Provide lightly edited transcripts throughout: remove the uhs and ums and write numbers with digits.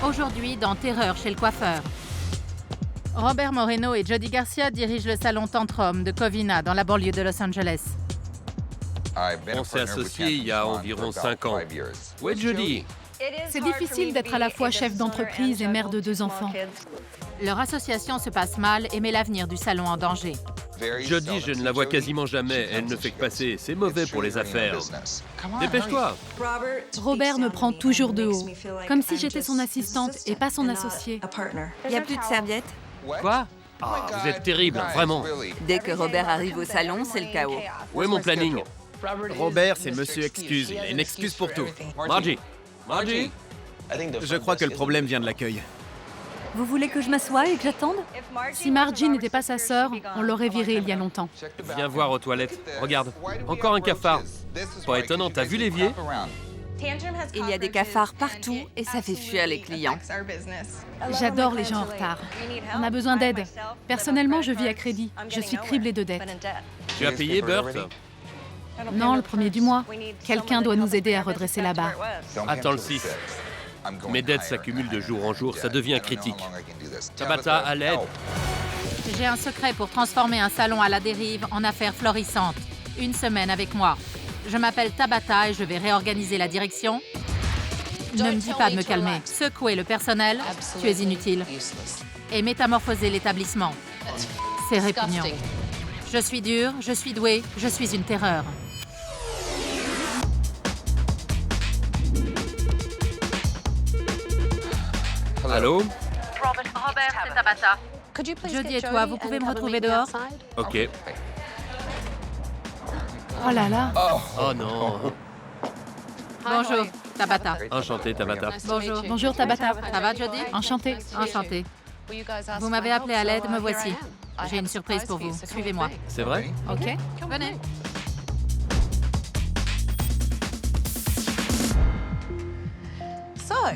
Aujourd'hui, dans Terreur chez le coiffeur. Robert Moreno et Jody Garcia dirigent le salon Tantrum de Covina, dans la banlieue de Los Angeles. On s'est associés il y a environ 5 ans. Où est Jody? C'est difficile d'être à la fois chef d'entreprise et mère de 2 enfants. Leur association se passe mal et met l'avenir du salon en danger. Jody, je ne la vois quasiment jamais. Elle ne fait que passer. C'est mauvais pour les affaires. Dépêche-toi. Robert me prend toujours de haut, comme si j'étais son assistante et pas son associé. Il n'y a plus de serviettes. Quoi? Ah, vous êtes terrible, vraiment. Dès que Robert arrive au salon, c'est le chaos. Où est mon planning? Robert, c'est Monsieur Excuse. Il a une excuse pour tout. Margie. Margie? Je crois que le problème vient de l'accueil. Vous voulez que je m'assoie et que j'attende? Si Margie n'était pas sa sœur, on l'aurait virée il y a longtemps. Viens voir aux toilettes. Regarde, encore un cafard. Pas étonnant, t'as vu l'évier? Il y a des cafards partout et ça fait fuir les clients. J'adore les gens en retard. On a besoin d'aide. Personnellement, je vis à crédit. Je suis criblée de dettes. Tu as payé, Burt? Non, le premier du mois. Quelqu'un doit nous aider à redresser la barre. Attends le 6. Mes dettes s'accumulent de jour en jour, ça devient critique. Tabata, à l'aide. J'ai un secret pour transformer un salon à la dérive en affaire florissante. Une semaine avec moi. Je m'appelle Tabata et je vais réorganiser la direction. Ne me dis pas de me calmer. Secouer le personnel, tu es inutile. Et métamorphoser l'établissement. C'est répugnant. Je suis dure, je suis douée, je suis une terreur. Allô? Robert, c'est Tabata. Jody et toi, vous pouvez me retrouver dehors? Ok. Oh là là. Oh non. Bonjour, Tabata. Enchanté, Tabata. Bonjour. Bonjour Tabata. Ça va, Jody? Enchantée. Enchantée. Vous m'avez appelé à l'aide, me voici. J'ai une surprise pour vous. Suivez-moi. C'est vrai? OK? Venez.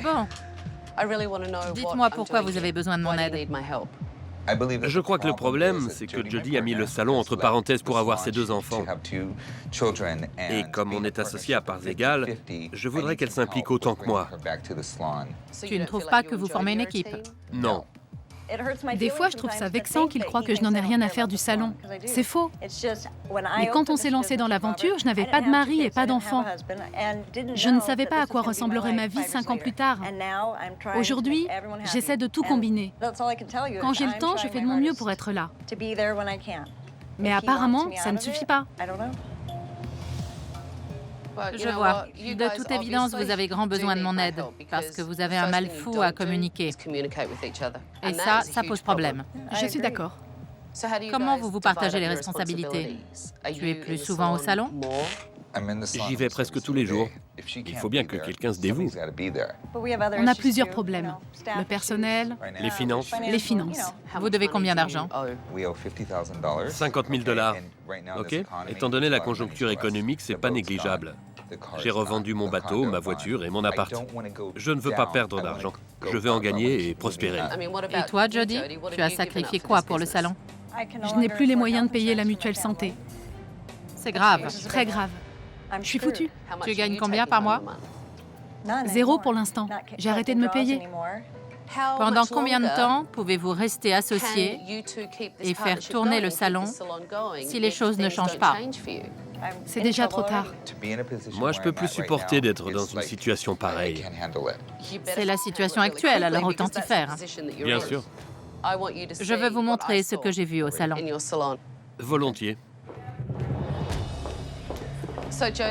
Bon, dites-moi pourquoi vous avez besoin de mon aide. Je crois que le problème, c'est que Jody a mis le salon entre parenthèses pour avoir ses 2 enfants. Et comme on est associés à parts égales, je voudrais qu'elle s'implique autant que moi. Tu ne trouves pas que vous formez une équipe? Non. Des fois, je trouve ça vexant qu'il croit que je n'en ai rien à faire du salon. C'est faux. Mais quand on s'est lancé dans l'aventure, je n'avais pas de mari et pas d'enfant. Je ne savais pas à quoi ressemblerait ma vie 5 ans plus tard. Aujourd'hui, j'essaie de tout combiner. Quand j'ai le temps, je fais de mon mieux pour être là. Mais apparemment, ça ne suffit pas. Je vois. De toute évidence, vous avez grand besoin de mon aide, parce que vous avez un mal fou à communiquer. Et ça pose problème. Je suis d'accord. Comment vous partagez les responsabilités? Tu es plus souvent au salon? J'y vais presque tous les jours. Il faut bien que quelqu'un se dévoue. On a plusieurs problèmes. Le personnel, Les finances? les finances. Vous devez combien d'argent? 50 000 $. OK? Étant donné la conjoncture économique, c'est pas négligeable. J'ai revendu mon bateau, ma voiture et mon appart. Je ne veux pas perdre d'argent. Je veux en gagner et prospérer. Et toi, Jody? Tu as sacrifié quoi pour le salon? Je n'ai plus les moyens de payer la mutuelle santé. C'est grave. Très grave. Je suis foutue. Tu gagnes combien par mois? 0 pour l'instant. J'ai arrêté de me payer. Pendant combien de temps pouvez-vous rester associés et faire tourner le salon si les choses ne changent pas? C'est déjà trop tard. Moi, je peux plus supporter d'être dans une situation pareille. C'est la situation actuelle, alors autant y faire. Bien sûr. Je veux vous montrer ce que j'ai vu au salon. Volontiers.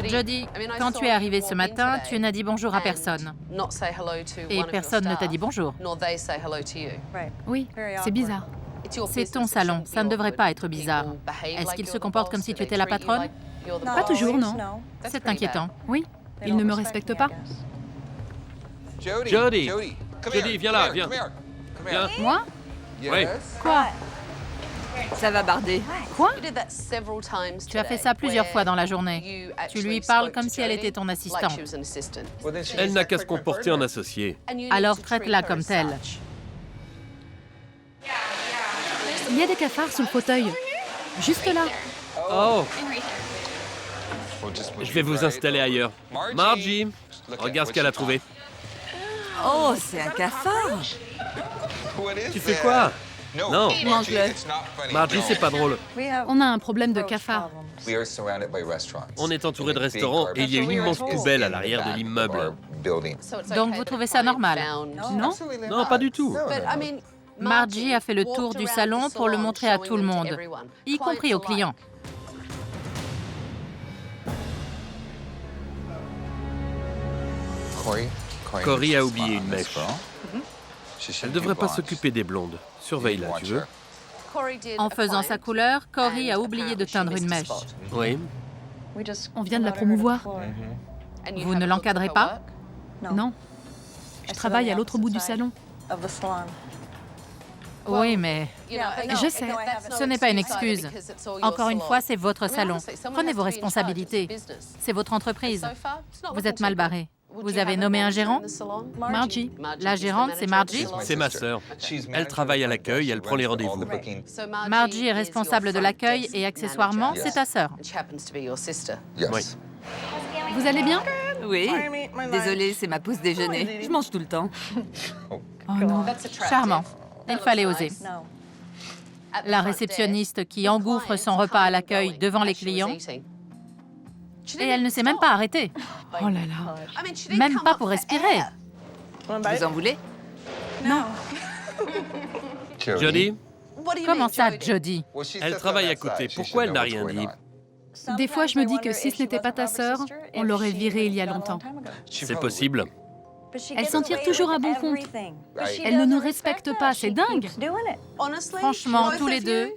Jody, quand tu es arrivée ce matin, tu n'as dit bonjour à personne. Et personne ne t'a dit bonjour. Oui, c'est bizarre. C'est ton salon, ça ne devrait pas être bizarre. Est-ce qu'il se comporte comme si tu étais la patronne? Pas toujours, non. C'est inquiétant. Oui, il ne me respecte pas. Jody! Jody, viens là, viens. Viens. Moi? Oui. Quoi? Ça va barder. Quoi? Tu as fait ça plusieurs fois dans la journée. Tu lui parles comme si elle était ton assistante. Elle n'a qu'à se comporter en associé. Alors traite-la comme telle. Il y a des cafards sous le fauteuil. Juste là. Oh! Je vais vous installer ailleurs. Margie, regarde ce qu'elle a trouvé. Oh, c'est un cafard. Tu fais quoi? Non, Mange-le. Margie, c'est pas drôle. On a un problème de cafard. On est entouré de restaurants et il y a une immense poubelle à l'arrière de l'immeuble. Donc vous trouvez ça normal? Non? Non, pas du tout. Margie a fait le tour du salon pour le montrer à tout le monde, y compris aux clients. Cory a oublié une mèche. Elle devrait pas s'occuper des blondes. Surveille-la, tu veux? En faisant sa couleur, Cory a oublié de teindre une mèche. Oui. On vient de la promouvoir. Vous ne l'encadrez pas? Non. Je travaille à l'autre bout du salon. Oui, mais Je sais. ce n'est pas une excuse. Encore une fois, c'est votre salon. Prenez vos responsabilités. C'est votre entreprise. Vous êtes mal barré. Vous avez nommé un gérant? Margie. La gérante, c'est Margie? C'est ma sœur. Elle travaille à l'accueil, elle prend les rendez-vous. Margie est responsable de l'accueil et accessoirement, c'est ta sœur. Oui. Vous allez bien? Oui. Désolée, c'est ma pause déjeuner. Je mange tout le temps. Oh non. Charmant. Il fallait oser. La réceptionniste qui engouffre son repas à l'accueil devant les clients, et elle ne s'est même pas arrêtée. Oh là là. Même pas pour respirer. Vous en voulez? Jody, Comment ça, Jody? elle travaille à côté. Pourquoi elle n'a rien dit? Des fois, je me dis que si ce n'était pas ta sœur, on l'aurait virée il y a longtemps. C'est possible. Elle s'en tire toujours à bon compte. Elle ne nous respecte pas, c'est dingue. Franchement, tous les deux,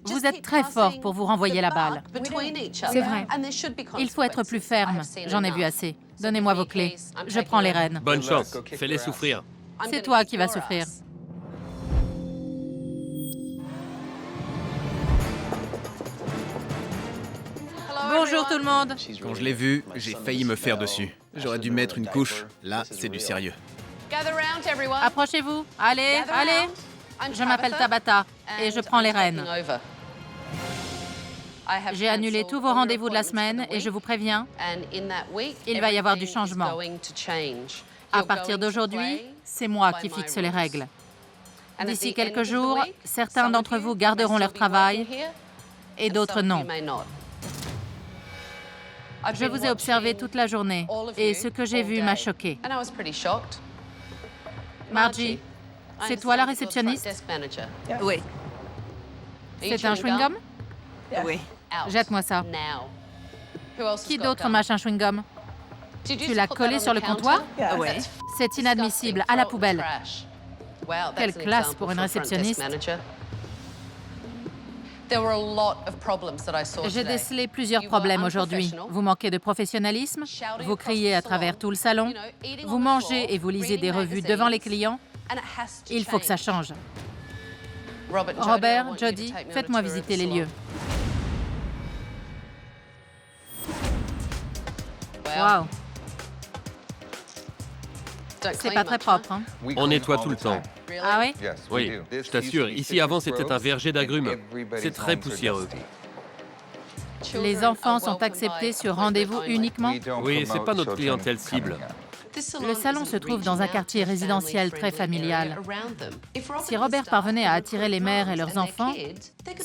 vous êtes très forts pour vous renvoyer la balle. C'est vrai. Il faut être plus ferme. J'en ai vu assez. Donnez-moi vos clés. Je prends les rênes. Bonne chance. Fais-les souffrir. C'est toi qui vas souffrir. Bonjour tout le monde. Quand je l'ai vu, j'ai failli me faire dessus. J'aurais dû mettre une couche. Là, c'est du sérieux. Approchez-vous. Allez, allez. Je m'appelle Tabata et je prends les rênes. J'ai annulé tous vos rendez-vous de la semaine et je vous préviens, il va y avoir du changement. À partir d'aujourd'hui, c'est moi qui fixe les règles. D'ici quelques jours, certains d'entre vous garderont leur travail et d'autres non. Je vous ai observé toute la journée et ce que j'ai vu m'a choqué. Margie, c'est toi la réceptionniste? Oui. C'est un chewing-gum? Oui. Jette-moi ça. Qui d'autre mâche un chewing-gum? Tu l'as collé sur le comptoir? Oui. C'est inadmissible. À la poubelle. Quelle classe pour une réceptionniste. J'ai décelé plusieurs problèmes aujourd'hui. Vous manquez de professionnalisme, vous criez à travers tout le salon, vous mangez et vous lisez des revues devant les clients. Il faut que ça change. Robert, Jody, faites-moi visiter les lieux. Wow. C'est pas très propre, hein? On nettoie tout le temps. Ah oui? Oui, je t'assure. Ici, avant, c'était un verger d'agrumes. C'est très poussiéreux. Les enfants sont acceptés sur rendez-vous uniquement? Oui, c'est pas notre clientèle cible. Le salon se trouve dans un quartier résidentiel très familial. Si Robert parvenait à attirer les mères et leurs enfants,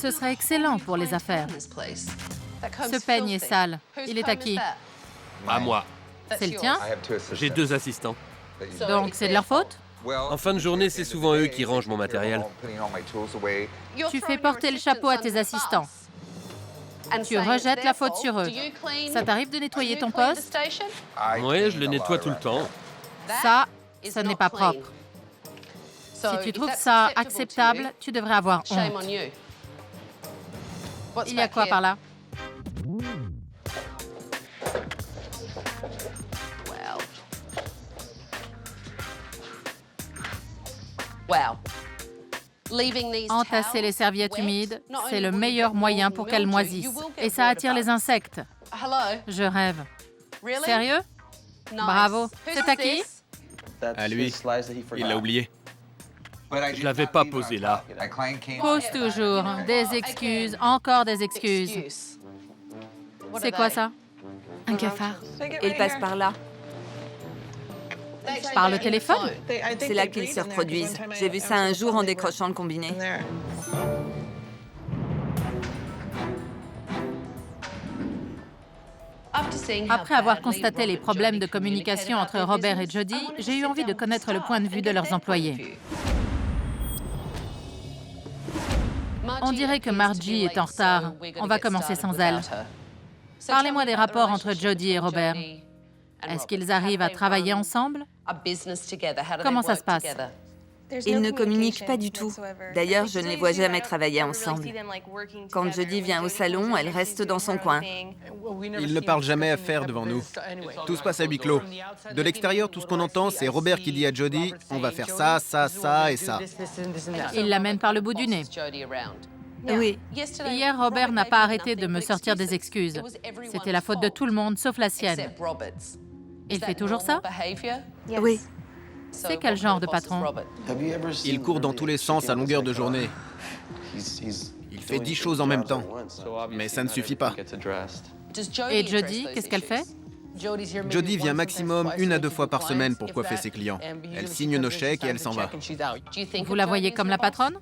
ce serait excellent pour les affaires. Ce peigne est sale. Il est à qui? À moi. C'est le tien? J'ai 2 assistants. Donc c'est de leur faute? En fin de journée, c'est souvent eux qui rangent mon matériel. Tu fais porter le chapeau à tes assistants. Tu rejettes la faute sur eux. Ça t'arrive de nettoyer ton poste? Oui, je le nettoie tout le temps. Ça, ce n'est pas propre. Si tu trouves ça acceptable, tu devrais avoir honte. Il y a quoi par là? Entasser les serviettes humides, c'est le meilleur moyen pour qu'elles moisissent. Et ça attire les insectes. Je rêve. Sérieux? Bravo. C'est à qui? À lui. Il l'a oublié. Je l'avais pas posé là. Pose toujours. Des excuses, encore des excuses. C'est quoi ça? Un cafard. Il passe par là. Par le téléphone? C'est là qu'ils se reproduisent. J'ai vu ça un jour en décrochant le combiné. Après avoir constaté les problèmes de communication entre Robert et Jody, j'ai eu envie de connaître le point de vue de leurs employés. On dirait que Margie est en retard. On va commencer sans elle. Parlez-moi des rapports entre Jody et Robert. Est-ce qu'ils arrivent à travailler ensemble? Comment ça se passe? Ils ne communiquent pas du tout. D'ailleurs, je ne les vois jamais travailler ensemble. Quand Jody vient au salon, elle reste dans son coin. Ils ne parlent jamais affaires devant nous. Tout se passe à huis clos. De l'extérieur, tout ce qu'on entend, c'est Robert qui dit à Jody « On va faire ça, ça, ça et ça ». Il l'amène par le bout du nez. Oui. Hier, Robert n'a pas arrêté de me sortir des excuses. C'était la faute de tout le monde, sauf la sienne. Il fait toujours ça? Oui. C'est quel genre de patron? Il court dans tous les sens à longueur de journée. Il fait 10 choses en même temps. Mais ça ne suffit pas. Et Jody, qu'est-ce qu'elle fait? Jody vient maximum 1 à 2 fois par semaine pour coiffer ses clients. Elle signe nos chèques et elle s'en va. Vous la voyez comme la patronne?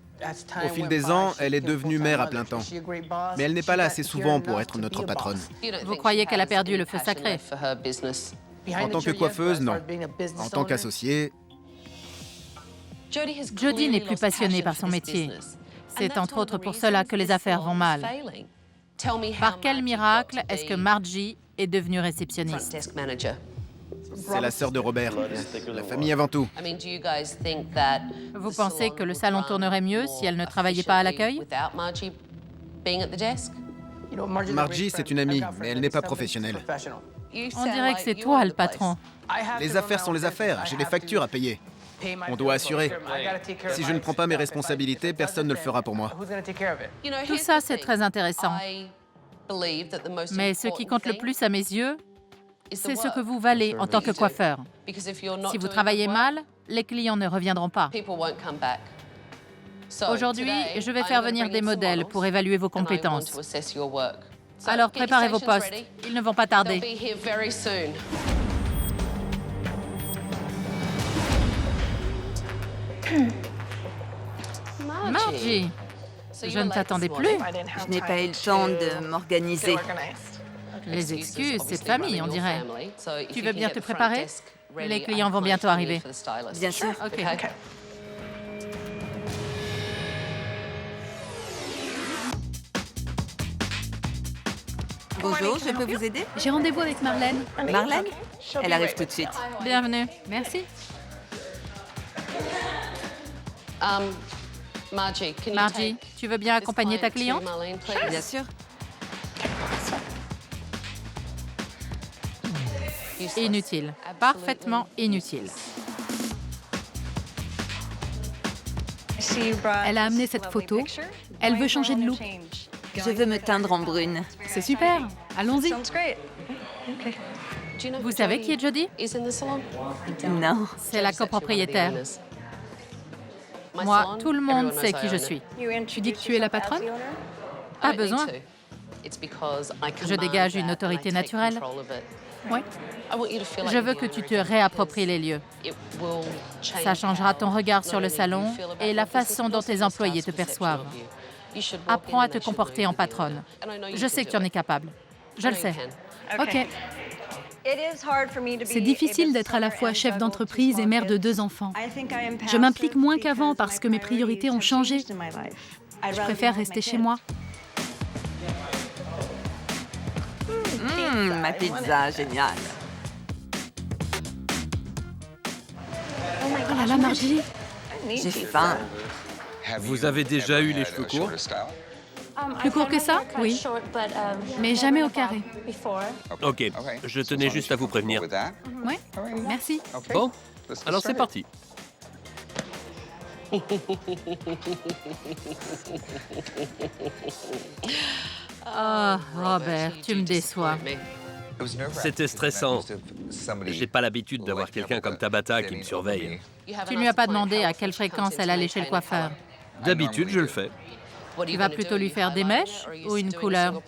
Au fil des ans, elle est devenue mère à plein temps. Mais elle n'est pas là assez souvent pour être notre patronne. Vous croyez qu'elle a perdu le feu sacré? En tant que coiffeuse, non. En tant qu'associée, Jody n'est plus passionnée par son métier. C'est entre autres pour cela que les affaires vont mal. Par quel miracle est-ce que Margie est devenue réceptionniste? c'est la sœur de Robert. La famille avant tout. Vous pensez que le salon tournerait mieux si elle ne travaillait pas à l'accueil? Margie, c'est une amie, mais elle n'est pas professionnelle. On dirait que c'est toi le patron. Les affaires sont les affaires. J'ai des factures à payer. On doit assurer. Si je ne prends pas mes responsabilités, personne ne le fera pour moi. Tout ça, c'est très intéressant. Mais ce qui compte le plus à mes yeux, c'est ce que vous valez en tant que coiffeur. Si vous travaillez mal, les clients ne reviendront pas. Aujourd'hui, je vais faire venir des modèles pour évaluer vos compétences. Alors préparez vos postes, ils ne vont pas tarder. Margie, je ne t'attendais plus. Je n'ai pas eu le temps de m'organiser. Les excuses, c'est de famille, on dirait. Tu veux bien te préparer? Les clients vont bientôt arriver. Bien sûr. OK. Bonjour, je peux vous aider? J'ai rendez-vous avec Marlène. Marlène? Elle arrive tout de suite. Bienvenue. Merci. Margie, tu veux bien accompagner ta cliente? Bien sûr. Inutile. Parfaitement inutile. Elle a amené cette photo. Elle veut changer de look. Je veux me teindre en brune. C'est super. Allons-y. Vous savez qui est Jody? Non. C'est la copropriétaire. Moi, tout le monde sait qui je suis. Tu dis que tu es la patronne? Pas besoin. Je dégage une autorité naturelle. Oui. Je veux que tu te réappropries les lieux. Ça changera ton regard sur le salon et la façon dont tes employés te perçoivent. Apprends à te comporter en patronne. Je sais que tu en es capable. Je le sais. OK. C'est difficile d'être à la fois chef d'entreprise et mère de 2 enfants. Je m'implique moins qu'avant parce que mes priorités ont changé. Je préfère rester chez moi. Ma pizza, génial. Oh là là, Margie. J'ai faim. Vous avez déjà eu les cheveux courts? Plus court que ça? Oui. Mais jamais au carré. Ok, je tenais juste à vous prévenir. Oui, merci. Bon, alors c'est parti. Oh, Robert, tu me déçois. C'était stressant. J'ai pas l'habitude d'avoir quelqu'un comme Tabata qui me surveille. Tu ne lui as pas demandé à quelle fréquence elle allait chez le coiffeur. D'habitude, je le fais. Tu vas plutôt lui faire des mèches ou une couleur?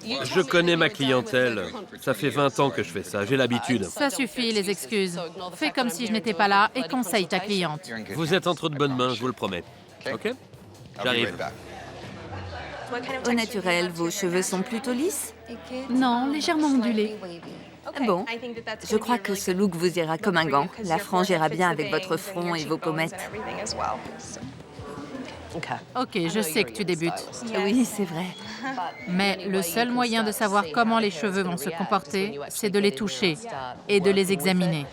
Je connais ma clientèle. Ça fait 20 ans que je fais ça, j'ai l'habitude. Ça suffit, les excuses. Fais comme si je n'étais pas là et conseille ta cliente. Vous êtes entre de bonnes mains, je vous le promets. OK? J'arrive. Au naturel, vos cheveux sont plutôt lisses? Non, légèrement ondulé. Bon, je crois que ce look vous ira comme un gant. La frange ira bien avec votre front et vos pommettes. Ok, je sais que tu débutes. Oui, c'est vrai. Mais le seul moyen de savoir comment les cheveux vont se comporter, c'est de les toucher et de les examiner.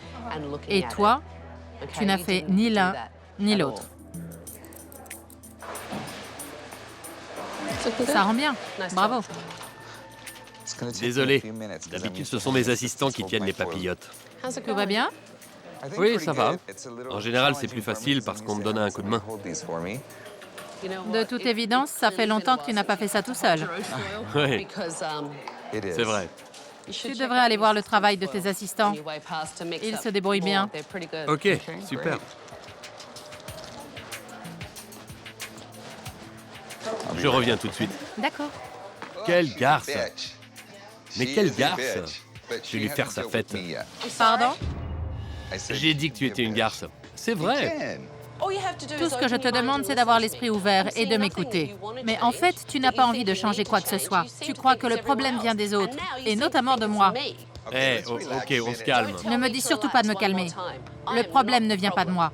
Et toi, tu n'as fait ni l'un ni l'autre. Ça rend bien. Bravo. Désolé. D'habitude, ce sont mes assistants qui tiennent les papillotes. Tout va bien? Oui, ça va. En général, c'est plus facile parce qu'on me donne un coup de main. De toute évidence, ça fait longtemps que tu n'as pas fait ça tout seul. Oui, c'est vrai. Tu devrais aller voir le travail de tes assistants. Ils se débrouillent bien. OK, super. Je reviens tout de suite. D'accord. Quelle garce! Mais quelle garce! Je vais lui faire sa fête. Pardon? J'ai dit que tu étais une garce. C'est vrai. Tout ce que je te demande, c'est d'avoir l'esprit ouvert et de m'écouter. Mais en fait, tu n'as pas envie de changer quoi que ce soit. Tu crois que le problème vient des autres, et notamment de moi. OK, on se calme. Ne me dis surtout pas de me calmer. Le problème ne vient pas de moi.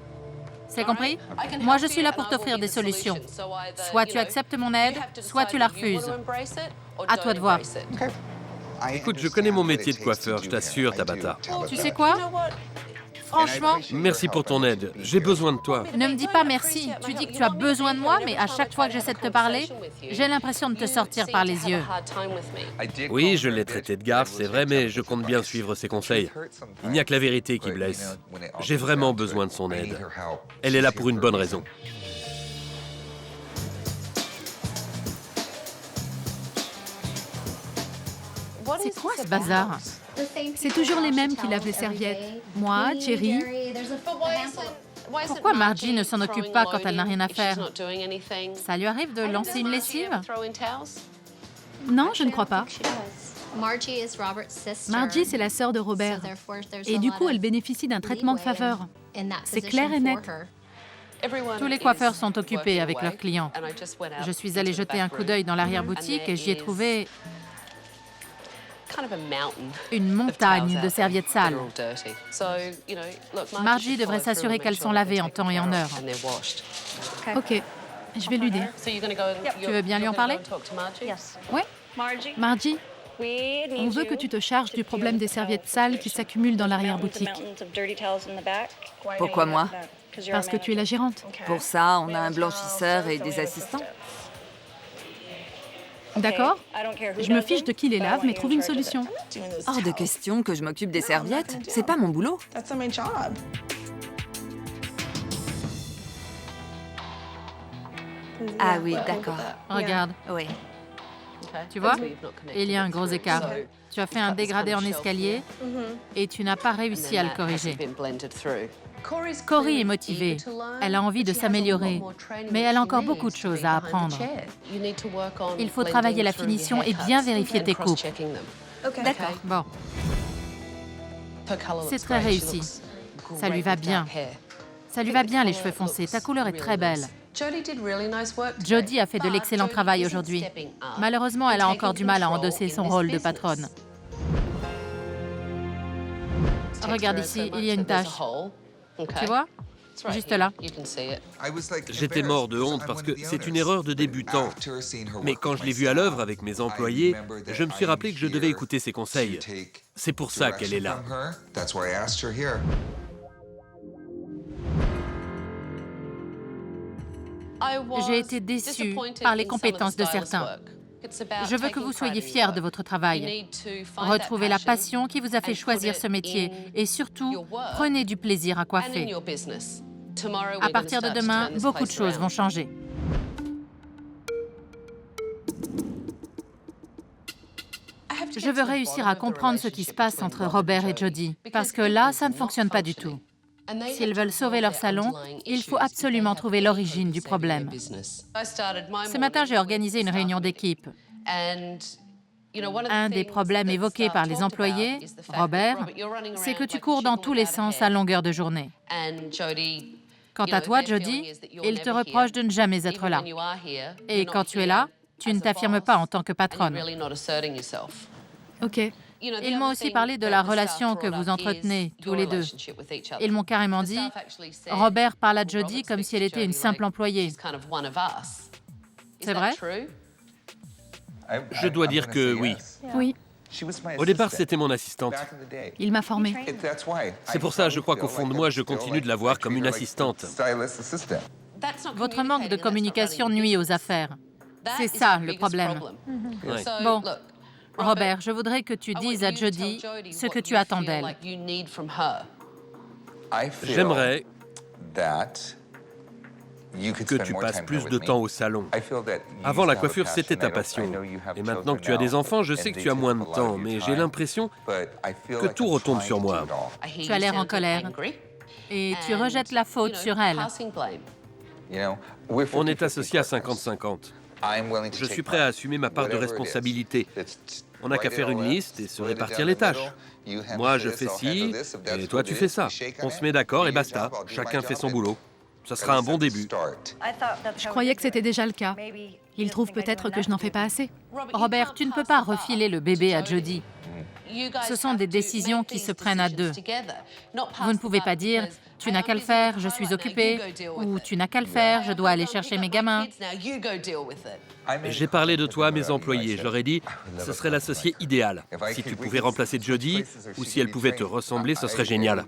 C'est compris? Moi, je suis là pour t'offrir des solutions. Soit tu acceptes mon aide, soit tu la refuses. À toi de voir. Écoute, je connais mon métier de coiffeur, je t'assure, Tabata. Tu sais quoi? Franchement, Merci pour ton aide. J'ai besoin de toi. ne me dis pas merci. Tu dis que tu as besoin de moi, mais à chaque fois que j'essaie de te parler, j'ai l'impression de te sortir par les yeux. Oui, je l'ai traité de garce, c'est vrai, mais je compte bien suivre ses conseils. Il n'y a que la vérité qui blesse. J'ai vraiment besoin de son aide. Elle est là pour une bonne raison. C'est quoi ce bazar? C'est toujours les mêmes qui lavent les serviettes. Moi, Thierry. Pourquoi Margie ne s'en occupe pas quand elle n'a rien à faire? Ça lui arrive de lancer une lessive? Non, je ne crois pas. Margie, c'est la sœur de Robert. Et du coup, elle bénéficie d'un traitement de faveur. C'est clair et net. Tous les coiffeurs sont occupés avec leurs clients. Je suis allée jeter un coup d'œil dans l'arrière-boutique et j'y ai trouvé une montagne de serviettes sales. Margie devrait s'assurer qu'elles sont lavées en temps et en heure. Ok, je vais lui dire. Tu veux bien lui en parler? Oui. Margie, on veut que tu te charges du problème des serviettes sales qui s'accumulent dans l'arrière-boutique. Pourquoi moi? Parce que tu es la gérante. Pour ça, on a un blanchisseur et des assistants. D'accord? Je me fiche de qui les lave, mais trouve une solution. Hors de question que je m'occupe des serviettes. C'est pas mon boulot. Ah oui, d'accord. Regarde, Oui. tu vois? Il y a un gros écart. Tu as fait un dégradé en escalier et tu n'as pas réussi à le corriger. Cory est motivée. Elle a envie de s'améliorer, mais elle a encore beaucoup de choses à apprendre. Il faut travailler la finition et bien vérifier tes coupes. D'accord. Bon, c'est très réussi. Ça lui va bien. Ça lui va bien, les cheveux foncés. Ta couleur est très belle. Jodie a fait de l'excellent travail aujourd'hui. Malheureusement, elle a encore du mal à endosser son rôle de patronne. Regarde ici, il y a une tache. Tu vois? Juste là. J'étais mort de honte parce que c'est une erreur de débutant. Mais quand je l'ai vue à l'œuvre avec mes employés, je me suis rappelé que je devais écouter ses conseils. C'est pour ça qu'elle est là. J'ai été déçue par les compétences de certains. Je veux que vous soyez fiers de votre travail. Retrouvez la passion qui vous a fait choisir ce métier et surtout, prenez du plaisir à coiffer. À partir de demain, beaucoup de choses vont changer. Je veux réussir à comprendre ce qui se passe entre Robert et Jodie, parce que là, ça ne fonctionne pas du tout. S'ils veulent sauver leur salon, il faut absolument trouver l'origine du problème. Ce matin, j'ai organisé une réunion d'équipe. Un des problèmes évoqués par les employés, Robert, c'est que tu cours dans tous les sens à longueur de journée. Quant à toi, Jody, ils te reprochent de ne jamais être là. Et quand tu es là, tu ne t'affirmes pas en tant que patronne. Ok. Ils m'ont aussi parlé de la relation que vous entretenez, tous les deux. Ils m'ont carrément dit, Robert parle à Jody comme si elle était une simple employée. C'est vrai? Je dois dire que oui. Oui, Au départ, c'était mon assistante. il m'a formée. C'est pour ça, je crois qu'au fond de moi, je continue de la voir comme une assistante. Votre manque de communication nuit aux affaires. C'est ça le problème. Ouais. Bon, Robert, je voudrais que tu dises à Jody ce que tu attends d'elle. J'aimerais que tu passes plus de temps au salon. Avant, la coiffure, c'était ta passion. Et maintenant que tu as des enfants, je sais que tu as moins de temps, mais j'ai l'impression que tout retombe sur moi. Tu as l'air en colère. Et tu rejettes la faute sur elle. On est associés à 50-50. Je suis prêt à assumer ma part de responsabilité. On n'a qu'à faire une liste et se répartir les tâches. Moi, je fais ci, et toi, tu fais ça. On se met d'accord et basta. Chacun fait son boulot. Ça sera un bon début. Je croyais que c'était déjà le cas. Il trouve peut-être que je n'en fais pas assez. Robert, tu ne peux pas refiler le bébé à Jody. Ce sont des décisions qui se prennent à deux. Vous ne pouvez pas dire « tu n'as qu'à le faire, je suis occupée » ou « tu n'as qu'à le faire, je dois aller chercher mes gamins ». J'ai parlé de toi à mes employés. Je leur ai dit, ce serait l'associé idéal. Si tu pouvais remplacer Jody, ou si elle pouvait te ressembler, ce serait génial.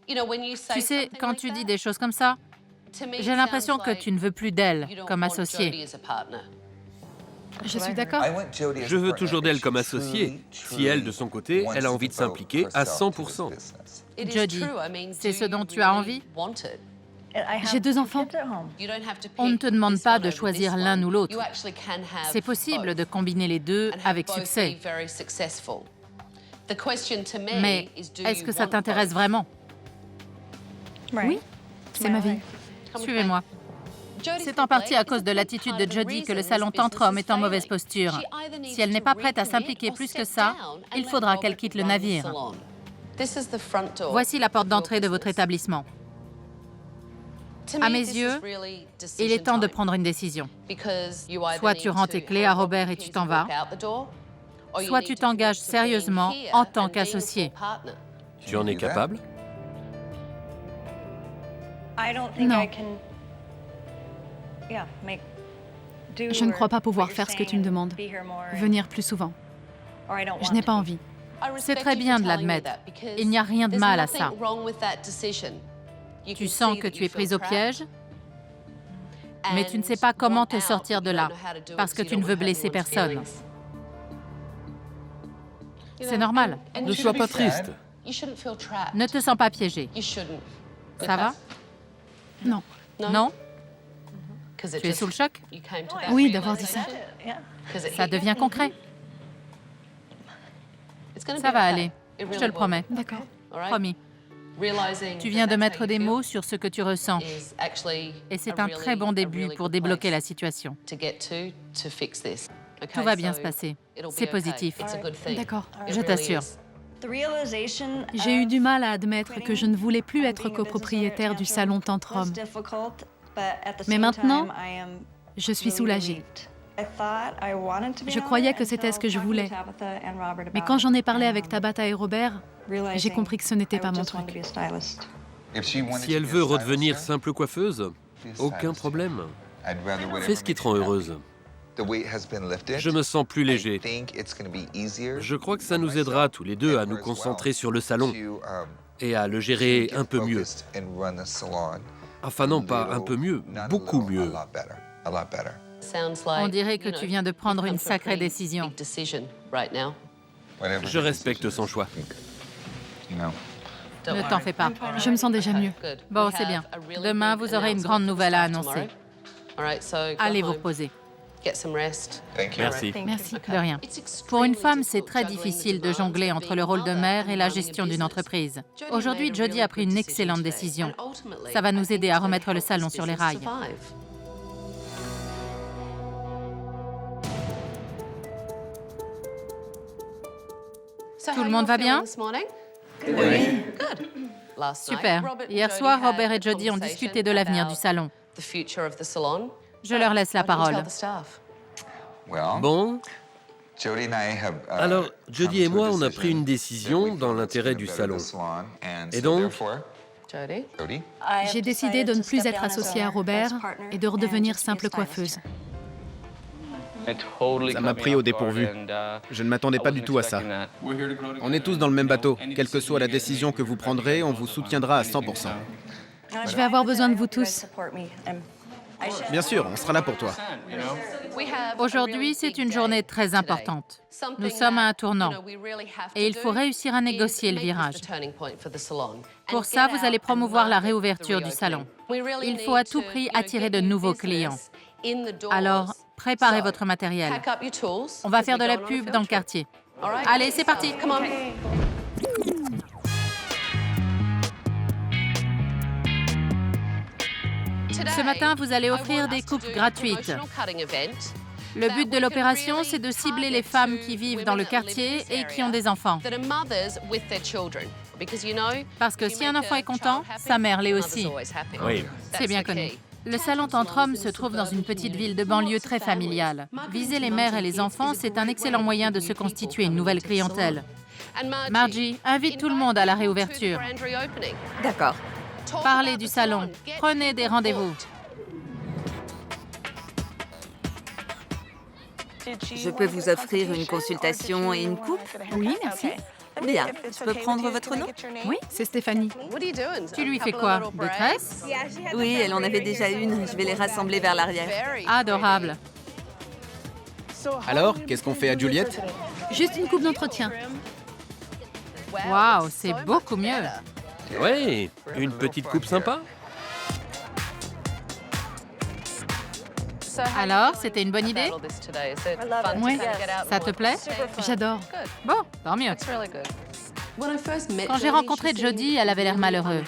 Tu sais, quand tu dis des choses comme ça, j'ai l'impression que tu ne veux plus d'elle comme associée. Je suis d'accord. Je veux toujours d'elle comme associée, si elle, de son côté, elle a envie de s'impliquer à 100%. Jody, c'est ce dont tu as envie? J'ai 2 enfants. On ne te demande pas de choisir l'un ou l'autre. C'est possible de combiner les deux avec succès. Mais est-ce que ça t'intéresse vraiment? Oui, c'est ma vie. Suivez-moi. C'est en partie à cause de l'attitude de Jody que le salon Tantrum est en mauvaise posture. Si elle n'est pas prête à s'impliquer plus que ça, il faudra qu'elle quitte le navire. Voici la porte d'entrée de votre établissement. À mes yeux, il est temps de prendre une décision. Soit tu rends tes clés à Robert et tu t'en vas, soit tu t'engages sérieusement en tant qu'associé. Tu en es capable? Non. Je ne crois pas pouvoir faire ce que tu me demandes. Venir plus souvent. Je n'ai pas envie. C'est très bien de l'admettre. Il n'y a rien de mal à ça. Tu sens que tu es prise au piège, mais tu ne sais pas comment te sortir de là, parce que tu ne veux blesser personne. C'est normal. Ne sois pas triste. Ne te sens pas piégé. Ça va? Non. Non? Tu es sous le choc? Oui, d'avoir dit ça. Ça devient concret. Ça va aller, je te le promets. D'accord. Promis. Tu viens de mettre des mots sur ce que tu ressens. Et c'est un très bon début pour débloquer la situation. Tout va bien se passer. C'est positif. D'accord. Je t'assure. J'ai eu du mal à admettre que je ne voulais plus être copropriétaire du salon Tantrum. Mais maintenant, je suis soulagée. Je croyais que c'était ce que je voulais. Mais quand j'en ai parlé avec Tabata et Robert, j'ai compris que ce n'était pas mon truc. Si elle veut redevenir simple coiffeuse, aucun problème. Fais ce qui te rend heureuse. Je me sens plus léger. Je crois que ça nous aidera tous les deux à nous concentrer sur le salon et à le gérer un peu mieux. Enfin non, pas un peu mieux, beaucoup mieux. On dirait que tu viens de prendre une sacrée décision. Je respecte son choix. Ne t'en fais pas. Je me sens déjà mieux. Bon, c'est bien. Demain, vous aurez une grande nouvelle à annoncer. Allez vous reposer. Merci. Merci. De rien. Pour une femme, c'est très difficile de jongler entre le rôle de mère et la gestion d'une entreprise. Aujourd'hui, Jody a pris une excellente décision. Ça va nous aider à remettre le salon sur les rails. Tout le monde va bien? Oui. Super. Hier soir, Robert et Jody ont discuté de l'avenir du salon. Je leur laisse la parole. Bon, alors Jody et moi, on a pris une décision dans l'intérêt du salon. Et donc, J'ai décidé de ne plus être associée à Robert et de redevenir simple coiffeuse. Ça m'a pris au dépourvu. Je ne m'attendais pas du tout à ça. On est tous dans le même bateau. Quelle que soit la décision que vous prendrez, on vous soutiendra à 100%. Je vais avoir besoin de vous tous. Bien sûr, on sera là pour toi. Aujourd'hui, c'est une journée très importante. Nous sommes à un tournant et il faut réussir à négocier le virage. Pour ça, vous allez promouvoir la réouverture du salon. Il faut à tout prix attirer de nouveaux clients. Alors, préparez votre matériel. On va faire de la pub dans le quartier. Allez, c'est parti! Ce matin, vous allez offrir des coupes gratuites. Le but de l'opération, c'est de cibler les femmes qui vivent dans le quartier et qui ont des enfants. Parce que si un enfant est content, sa mère l'est aussi. oui. C'est bien connu. Le salon Tantrum se trouve dans une petite ville de banlieue très familiale. Viser les mères et les enfants, c'est un excellent moyen de se constituer une nouvelle clientèle. Margie, invite tout le monde à la réouverture. D'accord. Parlez du salon. Prenez des rendez-vous. Je peux vous offrir une consultation et une coupe? Oui, merci. Bien. Je peux prendre votre nom? Oui, c'est Stéphanie. Tu lui fais quoi? Des tresses? Oui, elle en avait déjà une. Je vais les rassembler vers l'arrière. Adorable. Alors, qu'est-ce qu'on fait à Juliette? Juste une coupe d'entretien. Waouh, c'est beaucoup mieux. Oui, une petite coupe sympa. Alors, c'était une bonne idée? Oui, Ça te plaît? j'adore. Bon, tant mieux. Quand j'ai rencontré Jody, elle avait l'air malheureuse.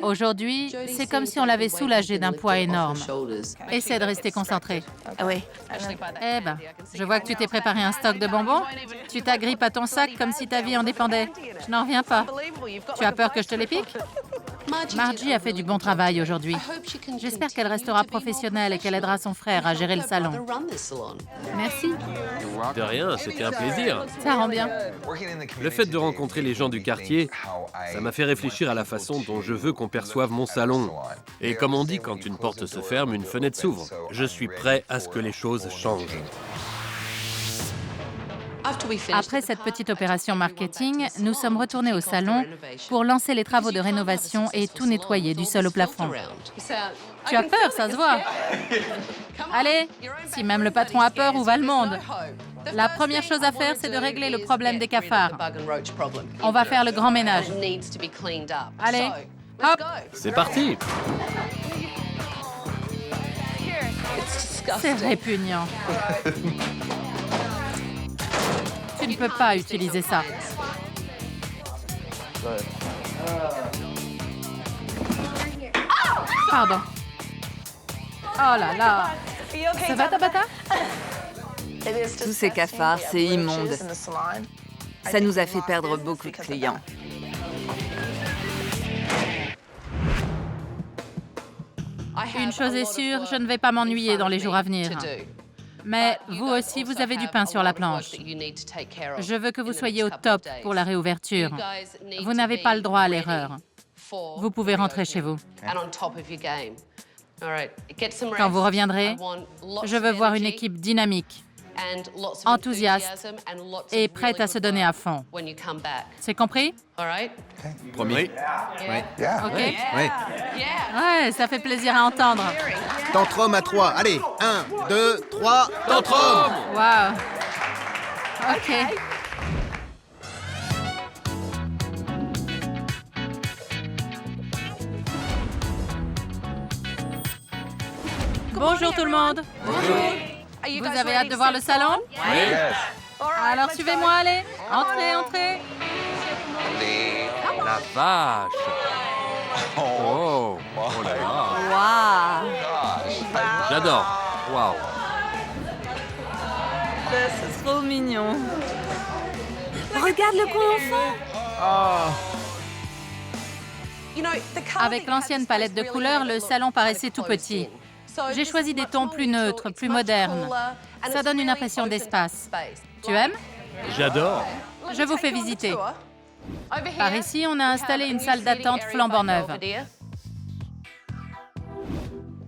Aujourd'hui, c'est comme si on l'avait soulagée d'un poids énorme. Essaie de rester concentré. Oui. Eh ben, je vois que tu t'es préparé un stock de bonbons. Tu t'agrippes à ton sac comme si ta vie en dépendait. Je n'en reviens pas. Tu as peur que je te les pique? Margie a fait du bon travail aujourd'hui. J'espère qu'elle restera professionnelle et qu'elle aidera son frère à gérer le salon. Merci. De rien, c'était un plaisir. Ça rend bien. Le fait de rencontrer les gens du quartier, ça m'a fait réfléchir à la façon dont je veux qu'on perçoive mon salon. Et comme on dit, quand une porte se ferme, une fenêtre s'ouvre. Je suis prêt à ce que les choses changent. Après cette petite opération marketing, nous sommes retournés au salon pour lancer les travaux de rénovation et tout nettoyer du sol au plafond. Tu as peur, ça se voit. Allez, si même le patron a peur, où va le monde? La première chose à faire, c'est de régler le problème des cafards. On va faire le grand ménage. Allez, hop! C'est parti! C'est répugnant. Tu ne peux pas utiliser ça. Pardon. Oh là là. Ça va, Tabata? Tous ces cafards, c'est immonde. Ça nous a fait perdre beaucoup de clients. Une chose est sûre, je ne vais pas m'ennuyer dans les jours à venir. Mais vous aussi, vous avez du pain sur la planche. Je veux que vous soyez au top pour la réouverture. Vous n'avez pas le droit à l'erreur. Vous pouvez rentrer chez vous. Quand vous reviendrez, je veux voir une équipe dynamique, enthousiaste et prête à se donner à fond. C'est compris? Promis? Oui. OK? Oui. Ouais, ça fait plaisir à entendre. Tantrum à 3. Allez, 1, 2, 3, tantrum! Wow. OK. Bonjour tout le monde. Bonjour. Vous avez hâte de voir le salon? Oui. Alors suivez-moi, allez. Entrez, entrez. La vache! Oh! Oh là là! Waouh! J'adore! Waouh! C'est trop mignon. Regarde le coin enfant. Avec l'ancienne palette de couleurs, le salon paraissait tout petit. J'ai choisi des tons plus neutres, plus modernes. Ça donne une impression d'espace. Tu aimes? J'adore. Je vous fais visiter. Par ici, on a installé une salle d'attente flambant neuve.